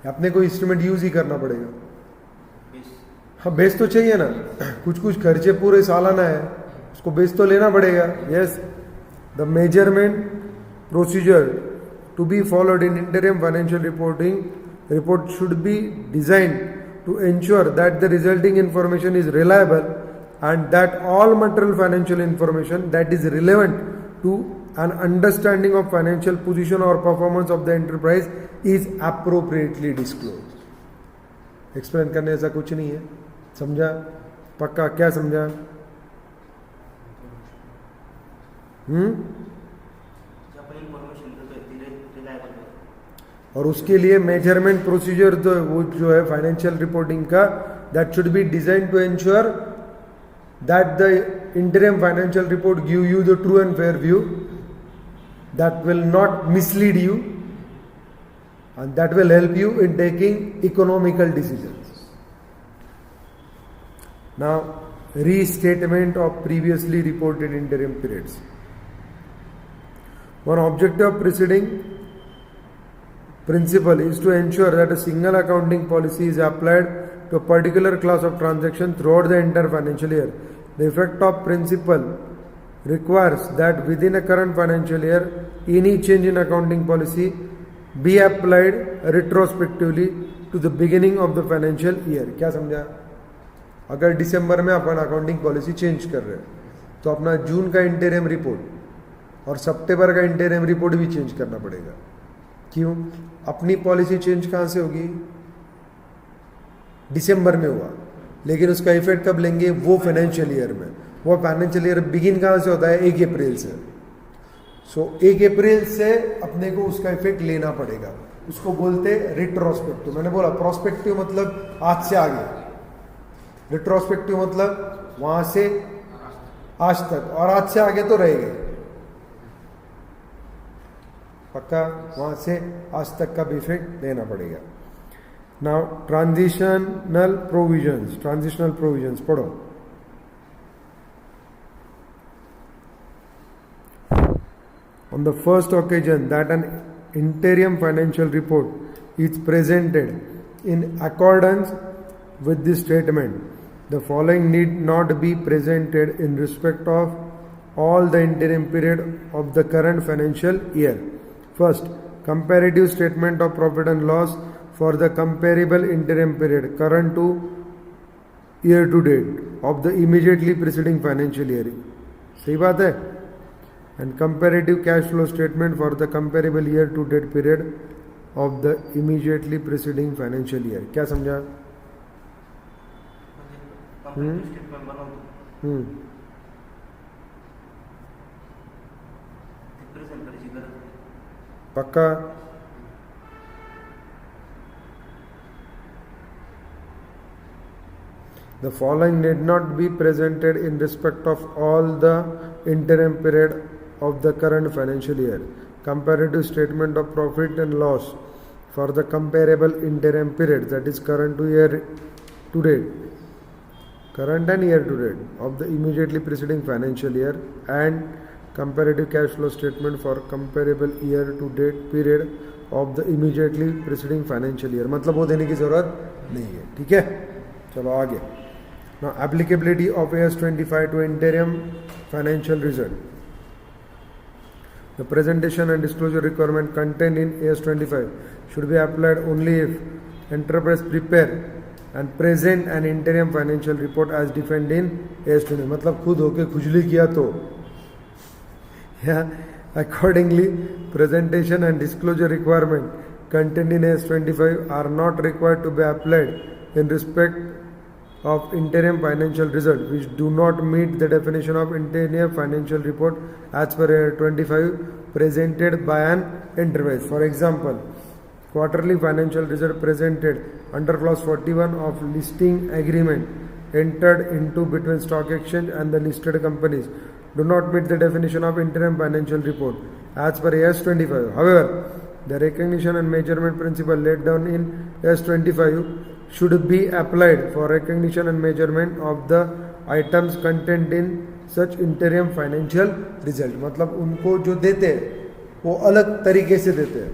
अपने को एस्टिमेट यूज ही करना पड़ेगा। हाँ बेस तो चाहिए ना, कुछ कुछ खर्चे पूरे सालाना है, उसको बेस तो लेना पड़ेगा। Yes, the measurement procedure to be followed in interim financial reporting report should be designed to ensure that the resulting information is reliable and that all material financial information that is relevant to an understanding of financial position or performance of the enterprise is appropriately disclosed. Explain करने ऐसा कुछ नहीं है, समझा? पक्का? क्या समझा? और उसके लिए मेजरमेंट प्रोसीजर वो जो है फाइनेंशियल रिपोर्टिंग का, that should be design to ensure that the interim financial report give you the true and fair view, that will not mislead you and that will help you in taking economical decisions. Now restatement of previously reported interim periods. One objective of preceding principle is to ensure that a single accounting policy is applied to a particular class of transaction throughout the entire financial year. The effect of principle requires that within a current financial year, any change in accounting policy be applied retrospectively to the beginning of the financial year. क्या समझा? अगर दिसंबर में अपन accounting policy change कर रहे हैं तो अपना जून का इंटरिम रिपोर्ट और सितंबर का इंटरिम रिपोर्ट भी चेंज करना पड़ेगा। क्यों? अपनी पॉलिसी चेंज कहां से होगी? दिसंबर में हुआ, लेकिन उसका इफेक्ट कब लेंगे? वो फाइनेंशियल ईयर में। वो फाइनेंशियल ईयर बिगिन कहां से होता है? 1 अप्रैल से। सो 1 अप्रैल से अपने को उसका इफेक्ट लेना पड़ेगा, उसको बोलते हैं रिट्रोस्पेक्टिव। मैंने बोला प्रोस्पेक्टिव मतलब आज से आगे, रिट्रोस्पेक्टिव मतलब वहां से आज तक, और आज से आगे तो रह गए। पक्का? वहां से आज तक का भी इफेक्ट लेना पड़ेगा। नाउ ट्रांजिशनल प्रोविजंस पढ़ो। On the first occasion that an interim financial report is presented in accordance with this statement, the following need not be presented in respect of all the interim period of the current financial year. First, comparative statement of profit and loss for the comparable interim period current to year to date of the immediately preceding financial year. सही बात है? And comparative cash flow statement for the comparable year to date period of the immediately preceding financial year. क्या समझा? पक्का? The following need not be presented in respect of all the interim period of the current financial year. Comparative statement of profit and loss for the comparable interim period, that is current to year to date, current and year to date of the immediately preceding financial year, and comparative cash flow statement for comparable year to date period of the immediately preceding financial year। मतलब वो देने की जरूरत नहीं है। ठीक है, चलो आगे। Now applicability of AS 25 to interim financial result. The presentation and disclosure requirement contained in AS 25 should be applied only if enterprise prepare and present an interim financial report as defined in AS 25। मतलब खुद होके खुजली किया तो accordingly presentation and disclosure requirement contained in AS 25 are not required to be applied in respect of interim financial result which do not meet the definition of interim financial report as per AS 25 presented by an enterprise. For example, quarterly financial result presented under clause 41 of listing agreement entered into between stock exchange and the listed companies do not meet the definition of interim financial report as per AS 25. However, the recognition and measurement principle laid down in AS 25 should be applied for recognition and measurement of the items content in such interim financial result, मतलब उनको जो देते हैं वो अलग तरीके से देते हैं,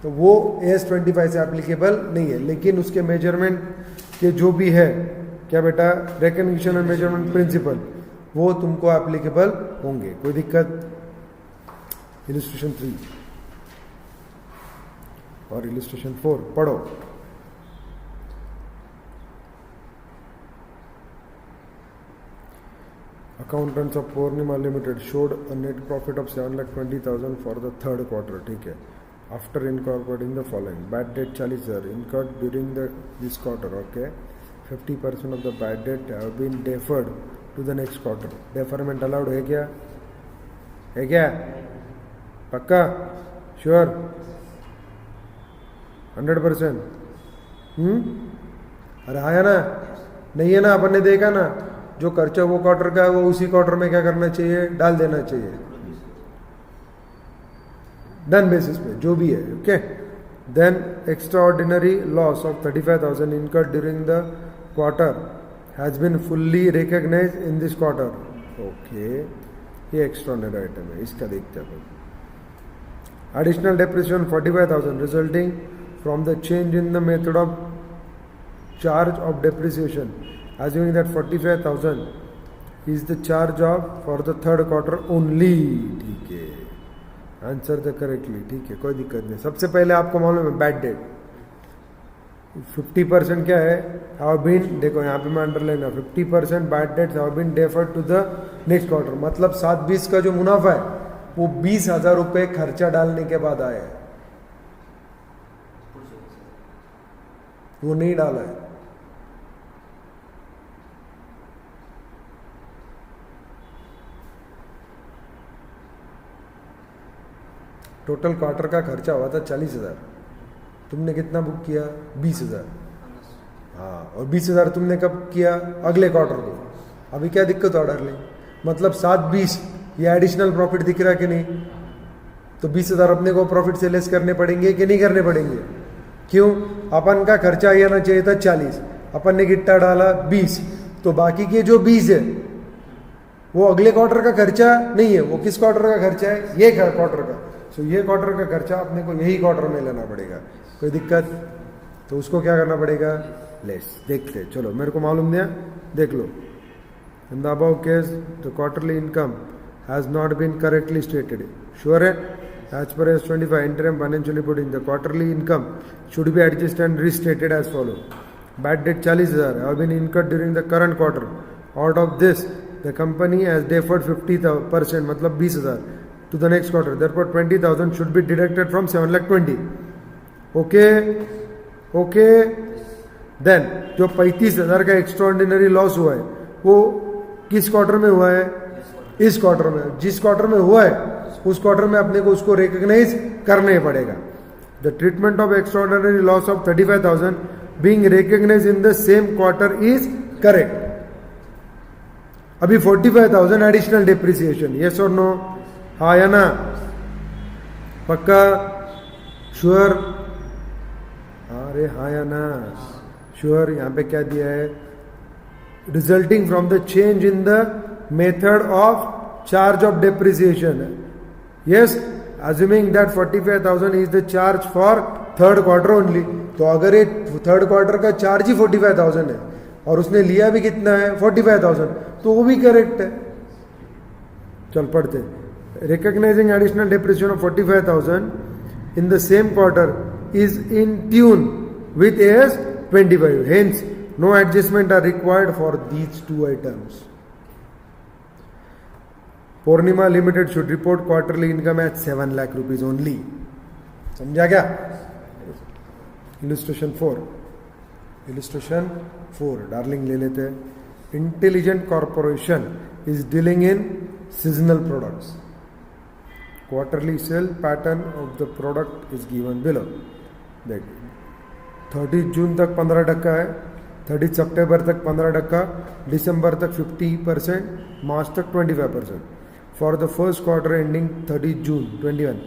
तो वो AS25 से एप्लीकेबल नहीं है, लेकिन उसके मेजरमेंट के जो भी है क्या बेटा, रिकग्निशन एंड मेजरमेंट प्रिंसिपल, वो तुमको एप्लीकेबल होंगे, कोई दिक्कत। इलस्ट्रेशन 3 और इलस्ट्रेशन 4 पढ़ो। Accountants of Purnima Limited showed a net profit of 7,20,000 for the third quarter, ठीक है, after incorporating the following: bad debt 40,000 incurred during this quarter, okay, 50% of the bad debt have been deferred to the next quarter. Deferment allowed है क्या, है क्या, पक्का, sure, 100%? अरे आया ना, नहीं है ना, अपन ने देखा ना, जो खर्चा वो क्वार्टर का है वो उसी क्वार्टर में क्या करना चाहिए, डाल देना चाहिए, डन बेसिस पे जो भी है, okay. Then extraordinary loss of 35,000 incurred during the quarter has been fully recognised in this quarter, okay, ये एक्स्ट्राऑर्डिनरी आइटम है, इसका देखते हैं। Additional depreciation 45,000 resulting from the change in the method of charge of depreciation, assuming that 45,000 is the charge of for the third quarter only, ठीक है, answer the correctly, ठीक है, कोई दिक्कत नहीं। सबसे पहले आपको मालूम है बैड डेट 50% क्या है, हैव बीन, देखो यहाँ पे मैं अंडरलाइन है, 50% bad debt have been deferred to the next quarter, मतलब 7/20 का जो मुनाफा है वो 20,000 रुपये खर्चा डालने के बाद आया है, वो नहीं डाला है। टोटल क्वार्टर का खर्चा हुआ था 40,000, तुमने कितना बुक किया, 20,000, हाँ, और 20,000 तुमने कब किया, अगले क्वार्टर को। अभी क्या दिक्कत ऑर्डर ले, मतलब 7/20 ये एडिशनल प्रॉफिट दिख रहा है कि नहीं, तो 20,000 अपने को प्रॉफिट से लेस करने पड़ेंगे कि नहीं करने पड़ेंगे, क्यों, अपन का खर्चा ये आना चाहिए था 40, अपन ने कितना डाला 20, तो बाकी के जो 20 है वो अगले क्वार्टर का खर्चा नहीं है, वो किस क्वार्टर का खर्चा है, ये क्वार्टर का, सो ये क्वार्टर का खर्चा अपने को यही क्वार्टर में लेना पड़ेगा, कोई दिक्कत, तो उसको क्या करना पड़ेगा, लेस। देखते, चलो मेरे को मालूम नहीं, देख लो। In the above case the quarterly income has not been correctly stated, sure है, as per AS25 interim financial reporting the quarterly income should be adjusted and restated as follow: bad debt 40,000 have been incurred during the current quarter, out of this the company has deferred 50%, मतलब 20,000 to the next quarter, therefore 20,000 should be deducted from 7,20,000, okay. Then जो 35,000 का extraordinary loss हुआ है वो किस quarter में हुआ है, इस क्वार्टर में, जिस क्वार्टर में हुआ है उस क्वार्टर में अपने को उसको रिकॉग्नाइज करना ही पड़ेगा। The treatment of extraordinary loss of 35,000 being recognised in the same quarter is correct. अभी 45,000 एडिशनल डेप्रिसिएशन, यस और नो, हाँ या ना, पक्का, श्योर, अरे हाँ या ना, श्योर। यहाँ पे क्या दिया है, resulting from the change in the method of charge of depreciation, yes, assuming that 45,000 is the charge for third quarter only, तो अगर ये थर्ड क्वार्टर का चार्ज ही 45,000 है और उसने लिया भी कितना है 45,000, तो वो भी करेक्ट है। चल पढ़ते, recognizing additional depreciation of 45,000 in the same quarter is in tune with AS25, hence no adjustment are required for these two items. Purnima Limited should report quarterly income at 7 lakh rupees only, समझा क्या। Illustration 4, Illustration 4 darling ले लेते हैं। Intelligent Corporation is dealing in seasonal products. Quarterly sale pattern of the product is given below. देख, 30 जून तक 15% है, 30 सितंबर तक 15%, दिसंबर तक 50%, मार्च तक 25%. For the first quarter ending 30 June 21,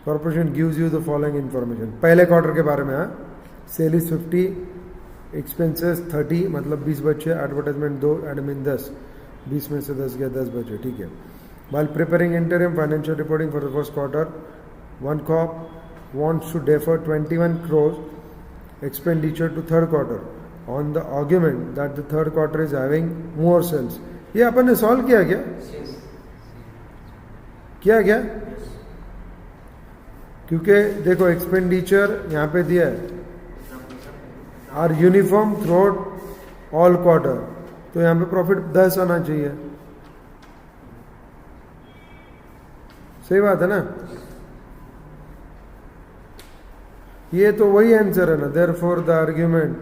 corporation gives you the following information. पहले क्वार्टर के बारे में, हाँ, सेल इज 50, एक्सपेंसेस 30 मतलब 20 बचे, एडवर्टाइजमेंट 2, एडमिन 10, 20 में से 10 गया, 10 बचे, ठीक है. While preparing interim financial reporting for the first quarter, one corp wants to defer 21 crores expenditure to third quarter on the argument that the third quarter is having more sales. ये अपन ने solve किया क्या? किया क्या? क्योंकि देखो expenditure यहाँ पे दिया है are uniform throughout all quarter, तो यहाँ पे प्रॉफिट 10 आना चाहिए. सही बात है ना? ये तो वही आंसर है ना. Therefore the argument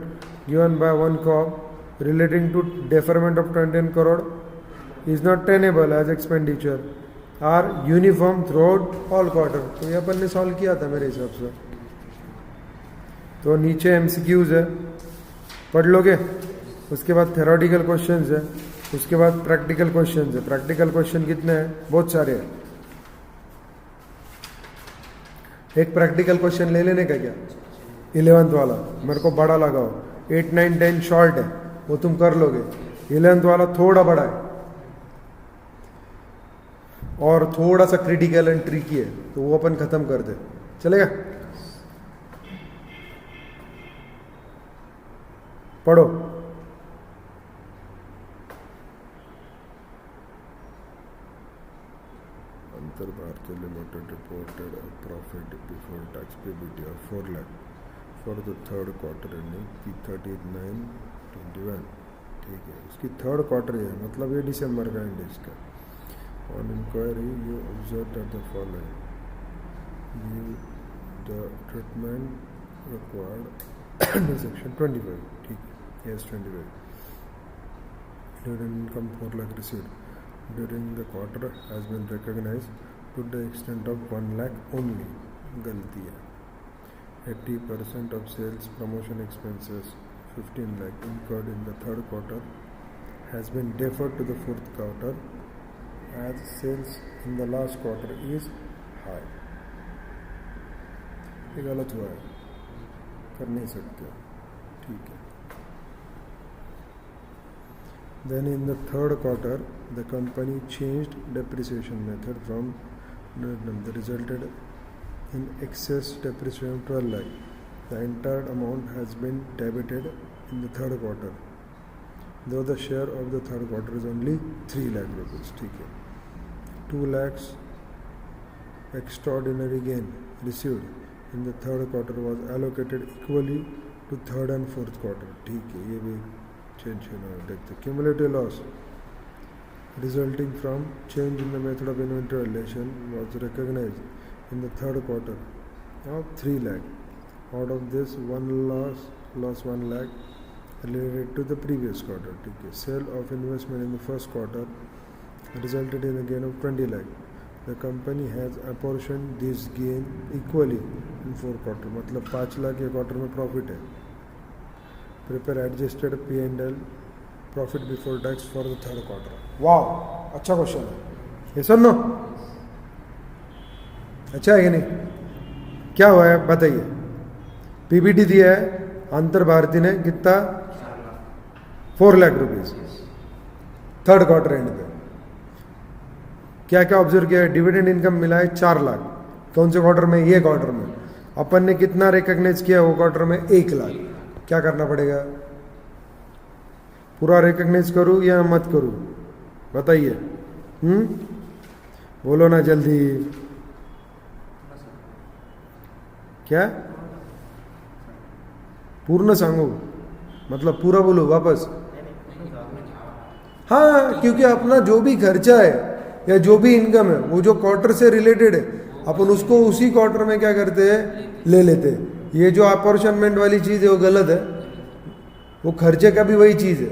given by one cop relating to deferment of 21 crore is not tenable as expenditure are uniform throughout all quarter. तो ये अपन ने सॉल्व किया था मेरे हिसाब से. तो नीचे एमसीक्यूज है, पढ़ लोगे. उसके बाद थ्योरेटिकल क्वेश्चंस है, उसके बाद प्रैक्टिकल क्वेश्चंस है. प्रैक्टिकल क्वेश्चन कितने हैं? बहुत सारे हैं. एक प्रैक्टिकल क्वेश्चन ले लेने का क्या? 11th वाला मेरे को बड़ा लगाओ. 8, 9, 10 शॉर्ट है, वो तुम कर लोगे. 11th वाला थोड़ा बड़ा है और थोड़ा सा क्रिटिकल एंड ट्रिकी है, तो वो अपन खत्म कर दे. चलेगा? पढ़ो. अंतर भारतीय limited reported a profit before tax PBT of 4 lakh for the third quarter ending 30/9/21. ठीक है, उसकी थर्ड क्वार्टर है, मतलब ये दिसंबर का एंड इसका. On inquiry you observe that the following give the treatment required under section 25. ठीक है, yes 25. Dividend income 4 lakh received during the quarter has been recognized to the extent of 1 lakh only. गलती है. 80% of sales promotion expenses 15 lakh incurred in the third quarter has been deferred to the fourth quarter as sales in the last quarter is high. ये गलत हुआ है, कर नहीं सकते. ठीक है. Then in the third quarter, the company changed depreciation method from that resulted in excess depreciation 12 lakh. The entire amount has been debited in the third quarter, though the share of the third quarter is only 3 lakh rupees. ठीक है. 2 lakhs extraordinary gain received in the third quarter was allocated equally to third and fourth quarter. ठीक है, ये भी change है ना. देखते. Cumulative loss resulting from change in the method of inventory valuation was recognized in the third quarter of 3 lakh. Out of this, one loss 1 lakh related to the previous quarter. ठीक है. Sale of investment in the first quarter resulted in a gain of 20 lakh. The company has apportioned this gain equally in 4 quarter. मतलब 5 लाख के quarter में profit है. Prepare adjusted P&L profit before tax for the third quarter. वाह, अच्छा question है. ये सुनो, अच्छा है कि नहीं? क्या हुआ है बताइए. PBT दिया है अंतर भारती ने कितना? 4 lakh rupees third quarter and पे. क्या क्या ऑब्जर्व किया है? डिविडेंड इनकम मिला है 4 लाख. कौन से क्वार्टर में? ये क्वार्टर में. अपन ने कितना रिकॉग्नाइज किया वो क्वार्टर में? 1 लाख. क्या करना पड़ेगा? पूरा रिकॉग्नाइज करूं या मत करूं? बताइए. बोलो ना जल्दी. क्या पूर्ण सांगू? मतलब पूरा बोलो वापस? हाँ, क्योंकि अपना जो भी खर्चा है या जो भी इनकम है वो जो क्वार्टर से रिलेटेड है अपन उसको उसी क्वार्टर में क्या करते हैं? ले लेते हैं. ये जो अपॉर्चनमेंट वाली चीज़ है वो गलत है. वो खर्चे का भी वही चीज़ है.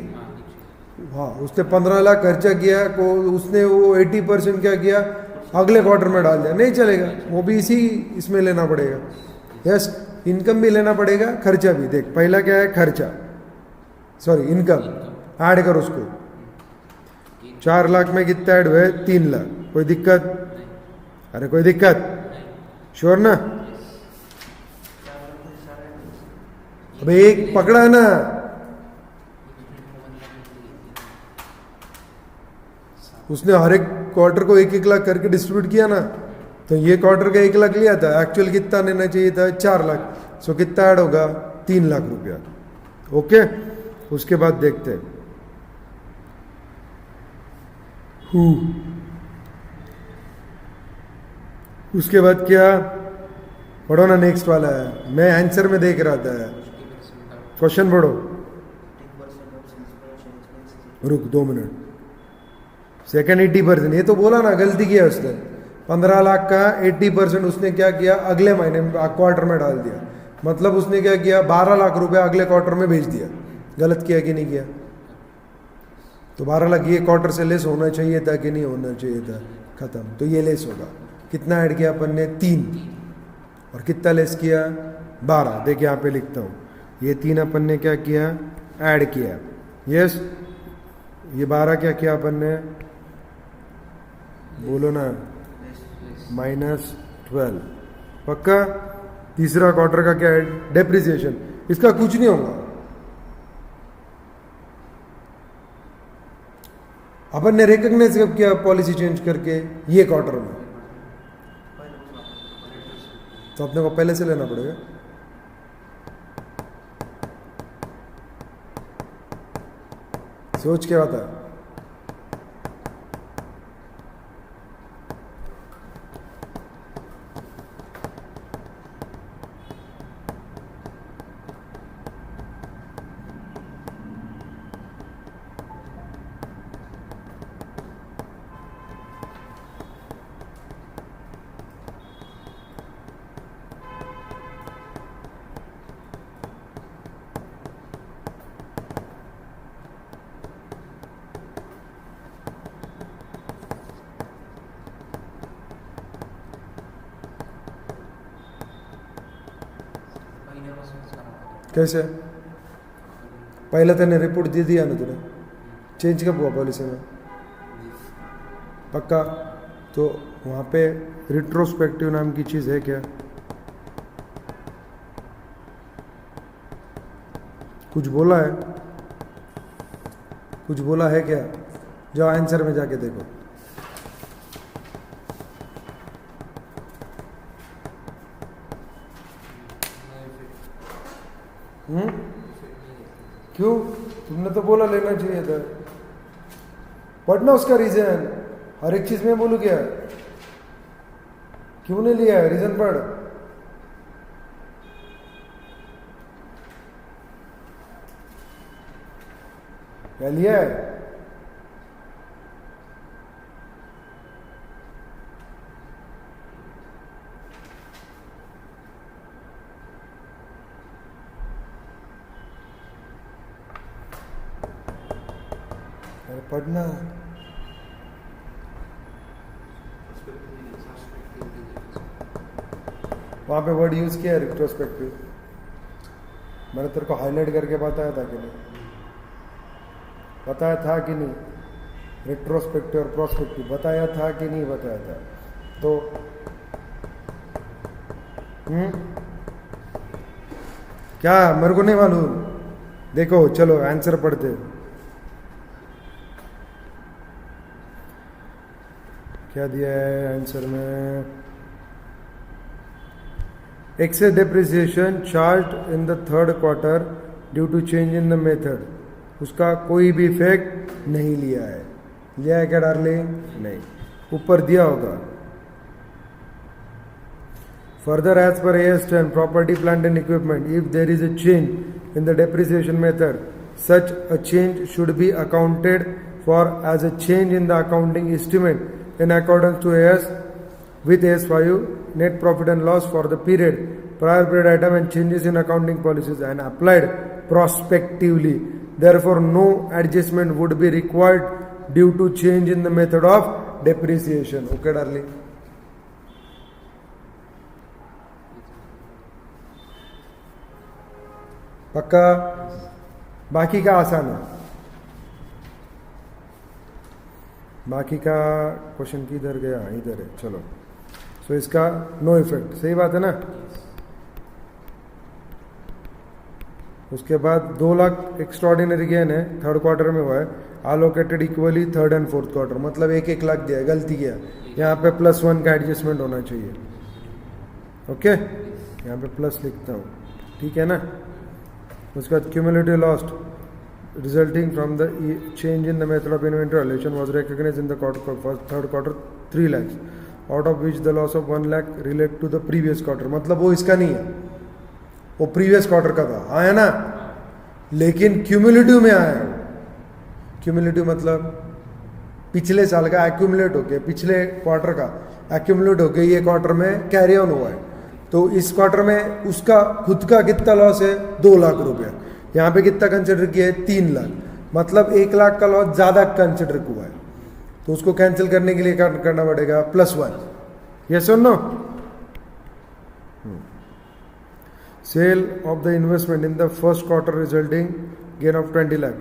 हाँ, उसने 15 लाख खर्चा किया को उसने वो 80% क्या किया? अगले क्वार्टर में डाल दिया. नहीं चलेगा, वो भी इसी इसमें लेना पड़ेगा. यस, इनकम भी लेना पड़ेगा, खर्चा भी. देख, पहला क्या है? खर्चा, सॉरी इनकम. ऐड कर उसको. 4 लाख में कितना ऐड हुए? 3 लाख. कोई दिक्कत? अरे कोई दिक्कत? श्योर ना? अब एक पकड़ा ना, उसने हर एक क्वार्टर को 1-1 लाख करके डिस्ट्रीब्यूट किया ना, तो ये क्वार्टर का 1 लाख लिया था, एक्चुअल कितना लेना चाहिए था 4 लाख, सो कितना ऐड होगा 3 लाख रुपया। ओके, उसके बाद देखते हैं उसके बाद क्या पढ़ो ना, नेक्स्ट वाला है, मैं आंसर में देख रहा था, क्वेश्चन पढ़ो। 50% रुक 2 मिनट, सेकंड 80%, ये तो बोला ना, गलती किया उसने, 15 लाख का 80% उसने क्या किया, अगले महीने में क्वार्टर में डाल दिया, मतलब उसने क्या किया 12 लाख रुपया अगले क्वार्टर में भेज दिया। गलत किया कि नहीं किया? तो 12 लाख ये क्वार्टर से लेस होना चाहिए था कि नहीं होना चाहिए था, खत्म, तो ये लेस होगा। कितना ऐड किया अपन ने 3, और कितना लेस किया 12, देखिए यहाँ पे लिखता हूँ, ये 3 अपन ने क्या किया ऐड किया, यस, ये 12 क्या किया अपन ने, बोलो ना, -12, पक्का। तीसरा क्वार्टर का क्या है, डेप्रिसिएशन, इसका कुछ नहीं होगा, अपन ने रिकॉग्नाइज कब किया पॉलिसी चेंज करके, ये क्वार्टर में, तो अपने को पहले से लेना पड़ेगा। सोच के बता, कैसे? पहले तेने रिपोर्ट दे दिया ना तुझे, चेंज कब हुआ पॉलिसी में, पक्का। तो वहाँ पे रिट्रोस्पेक्टिव नाम की चीज़ है क्या? कुछ बोला है, कुछ बोला है क्या? जाओ आंसर में जाके देखो। क्यों? तुमने तो बोला लेना चाहिए था, पढ़ना उसका रीजन, हर एक चीज में बोलू क्या, क्यों नहीं लिया है, रीजन पढ़। क्या लिया है? पढ़ना, वहां पे वर्ड यूज किया है रिट्रोस्पेक्टिव, मैंने तेरे को हाईलाइट करके बताया था कि नहीं, बताया था कि नहीं, रिट्रोस्पेक्टिव और प्रोस्पेक्टिव बताया था कि नहीं बताया था, तो क्या मेरे को नहीं मालूम, देखो चलो आंसर पढ़ते। क्या दिया है आंसर में, excess depreciation charge in the third quarter due to change in the method, उसका कोई भी इफेक्ट नहीं लिया है। लिया है क्या डार्लिंग? नहीं, ऊपर दिया होगा। फर्दर एज पर AS10 property plant and equipment, if there is a change in the depreciation method, such a change should be accounted for as a change in the accounting estimate in accordance to with AS5 net profit and loss for the period prior period item and changes in accounting policies and applied prospectively. Therefore, no adjustment would be required due to change in the method of depreciation. Okay, darling. पक्का? बाकी का आसान है, बाकी का question किधर गया, इधर है, चलो। सो इसका नो इफेक्ट, सही बात है ना। उसके बाद 2 लाख एक्स्ट्राऑर्डिनरी गेन है, थर्ड क्वार्टर में हुआ है, allocated equally third and fourth quarter, मतलब 1-1 लाख दिया है, गलती किया, यहाँ पे +1 का एडजस्टमेंट होना चाहिए. ओके, यहाँ पे प्लस लिखता हूँ, ठीक है ना. उसके बाद cumulative loss resulting from the change in the method of inventory valuation was recognised in the third quarter 3 lakhs, out of which the loss of 1 lakh relate to the previous quarter. मतलब वो इसका नहीं है, वो previous quarter का था, आया ना, लेकिन क्यूमुलेटिव में आया है. क्यूमुलेटिव मतलब पिछले साल का एक्यूमुलेट होके, पिछले क्वार्टर का एक्यूमुलेट होके ये क्वार्टर में कैरी ऑन हुआ है. तो इस क्वार्टर में उसका खुद का कितना लॉस है, 2 लाख रुपया. यहाँ पे कितना कंसिडर किया है, 3 लाख, मतलब 1 लाख का लॉस ज़्यादा कंसिडर हुआ है. तो उसको कैंसिल करने के लिए करना पड़ेगा +1. यस और no. Sale of the investment in the first quarter resulting gain of 20 lakh.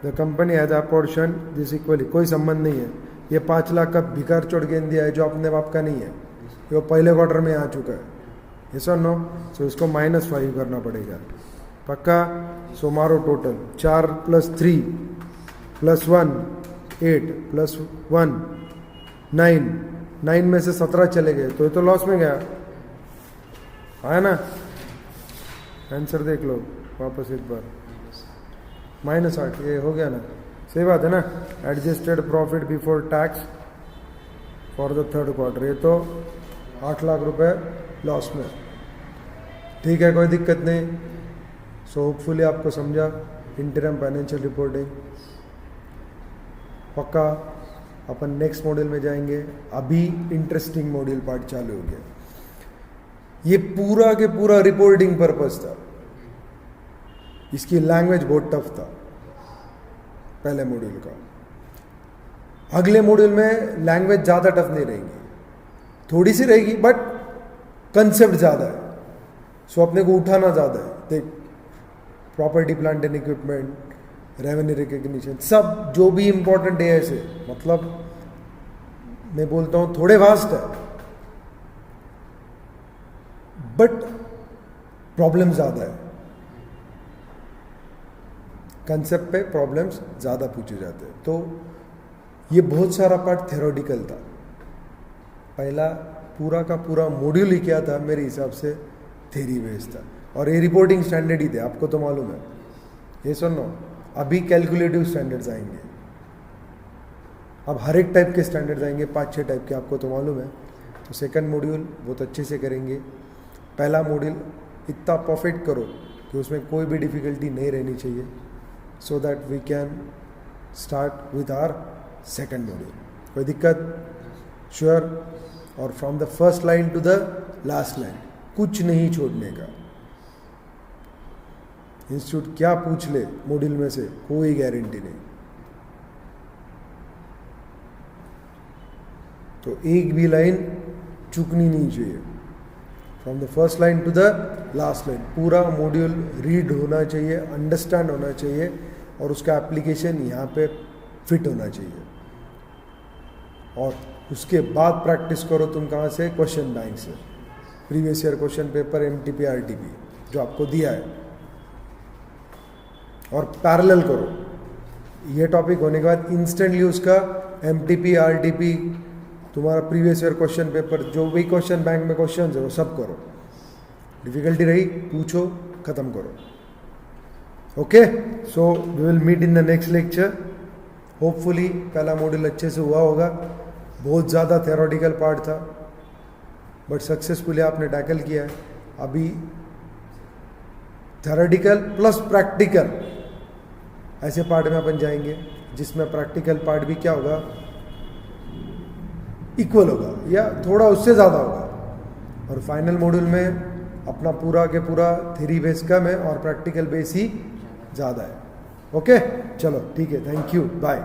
The company has apportion this equally. कोई संबंध नहीं है, ये 5 लाख का भिकार चढ़ गेन दिया है जो अपने बाप का नहीं है, ये पहले क्वार्टर में आ चुका है. यस और नो. सो इसको -5 करना पड़ेगा, पक्का. सो मारो टोटल 4 + 3 + 1 8 + 1 9. 9 में से 17 चले गए, तो ये तो लॉस में गया, आया ना. आंसर देख लो वापस एक बार, -8, ये हो गया ना, सही बात है ना. Adjusted profit before tax for the third quarter, ये तो 8 लाख रुपए लॉस में. ठीक है, कोई दिक्कत नहीं. सो होपफुली आपको समझा इंटरम फाइनेंशियल रिपोर्टिंग. पक्का अपन नेक्स्ट मॉड्यूल में जाएंगे. अभी इंटरेस्टिंग मॉड्यूल पार्ट चालू हो गया. ये पूरा के पूरा रिपोर्टिंग पर्पस था. इसकी लैंग्वेज बहुत टफ था पहले मॉड्यूल का. अगले मॉड्यूल में लैंग्वेज ज़्यादा टफ नहीं रहेगी, थोड़ी सी रहेगी, बट कंसेप्ट ज़्यादा है. सो अपने को उठाना ज़्यादा है. देख, property plant and equipment, revenue recognition, सब जो भी इंपॉर्टेंट है ऐसे, मतलब मैं बोलता हूँ थोड़े वास्ट है, बट प्रॉब्लम ज़्यादा है. कंसेप्ट पे प्रॉब्लम्स ज़्यादा पूछे जाते हैं. तो ये बहुत सारा पार्ट थ्योरेटिकल था. पहला पूरा का पूरा मॉड्यूल ही क्या था, मेरे हिसाब से थ्योरी बेस्ड था. और ये रिपोर्टिंग स्टैंडर्ड ही थे, आपको तो मालूम है. ये सुनो, अभी कैलकुलेटिव स्टैंडर्ड्स आएंगे. अब हर एक टाइप के स्टैंडर्ड्स आएंगे, 5-6 टाइप के, आपको तो मालूम है. तो सेकंड मॉड्यूल बहुत अच्छे से करेंगे. पहला मॉड्यूल इतना परफेक्ट करो कि उसमें कोई भी डिफ़िकल्टी नहीं रहनी चाहिए, so that we can start with our second module. कोई दिक्कत? श्योर. और from the first line to the last line कुछ नहीं छोड़ने का. इंस्टीट्यूट क्या पूछ ले मॉड्यूल में से, कोई गारंटी नहीं. तो एक भी लाइन चूकनी नहीं चाहिए. From the first line to the last line पूरा मॉड्यूल रीड होना चाहिए, अंडरस्टैंड होना चाहिए, और उसका एप्लीकेशन यहाँ पे फिट होना चाहिए. और उसके बाद प्रैक्टिस करो तुम कहाँ से, क्वेश्चन बैंक से, previous year question paper, MTP RTP जो आपको दिया है, और पैरेलल करो. ये टॉपिक होने के बाद इंस्टेंटली उसका MTP RTP, तुम्हारा प्रीवियस ईयर क्वेश्चन पेपर, जो भी क्वेश्चन बैंक में क्वेश्चन है वो सब करो. डिफिकल्टी रही पूछो, ख़त्म करो. Okay, so we will meet in the next lecture. Hopefully पहला मॉड्यूल अच्छे से हुआ होगा. बहुत ज़्यादा थ्योरेटिकल पार्ट था, बट सक्सेसफुली आपने टैकल किया है. अभी थ्योरेटिकल प्लस प्रैक्टिकल ऐसे पार्ट में अपन जाएंगे, जिसमें प्रैक्टिकल पार्ट भी क्या होगा, इक्वल होगा या थोड़ा उससे ज़्यादा होगा. और फाइनल मॉड्यूल में अपना पूरा के पूरा थ्योरी बेस कम है और प्रैक्टिकल बेस ही ज़्यादा है. ओके, चलो ठीक है, थैंक यू, बाय.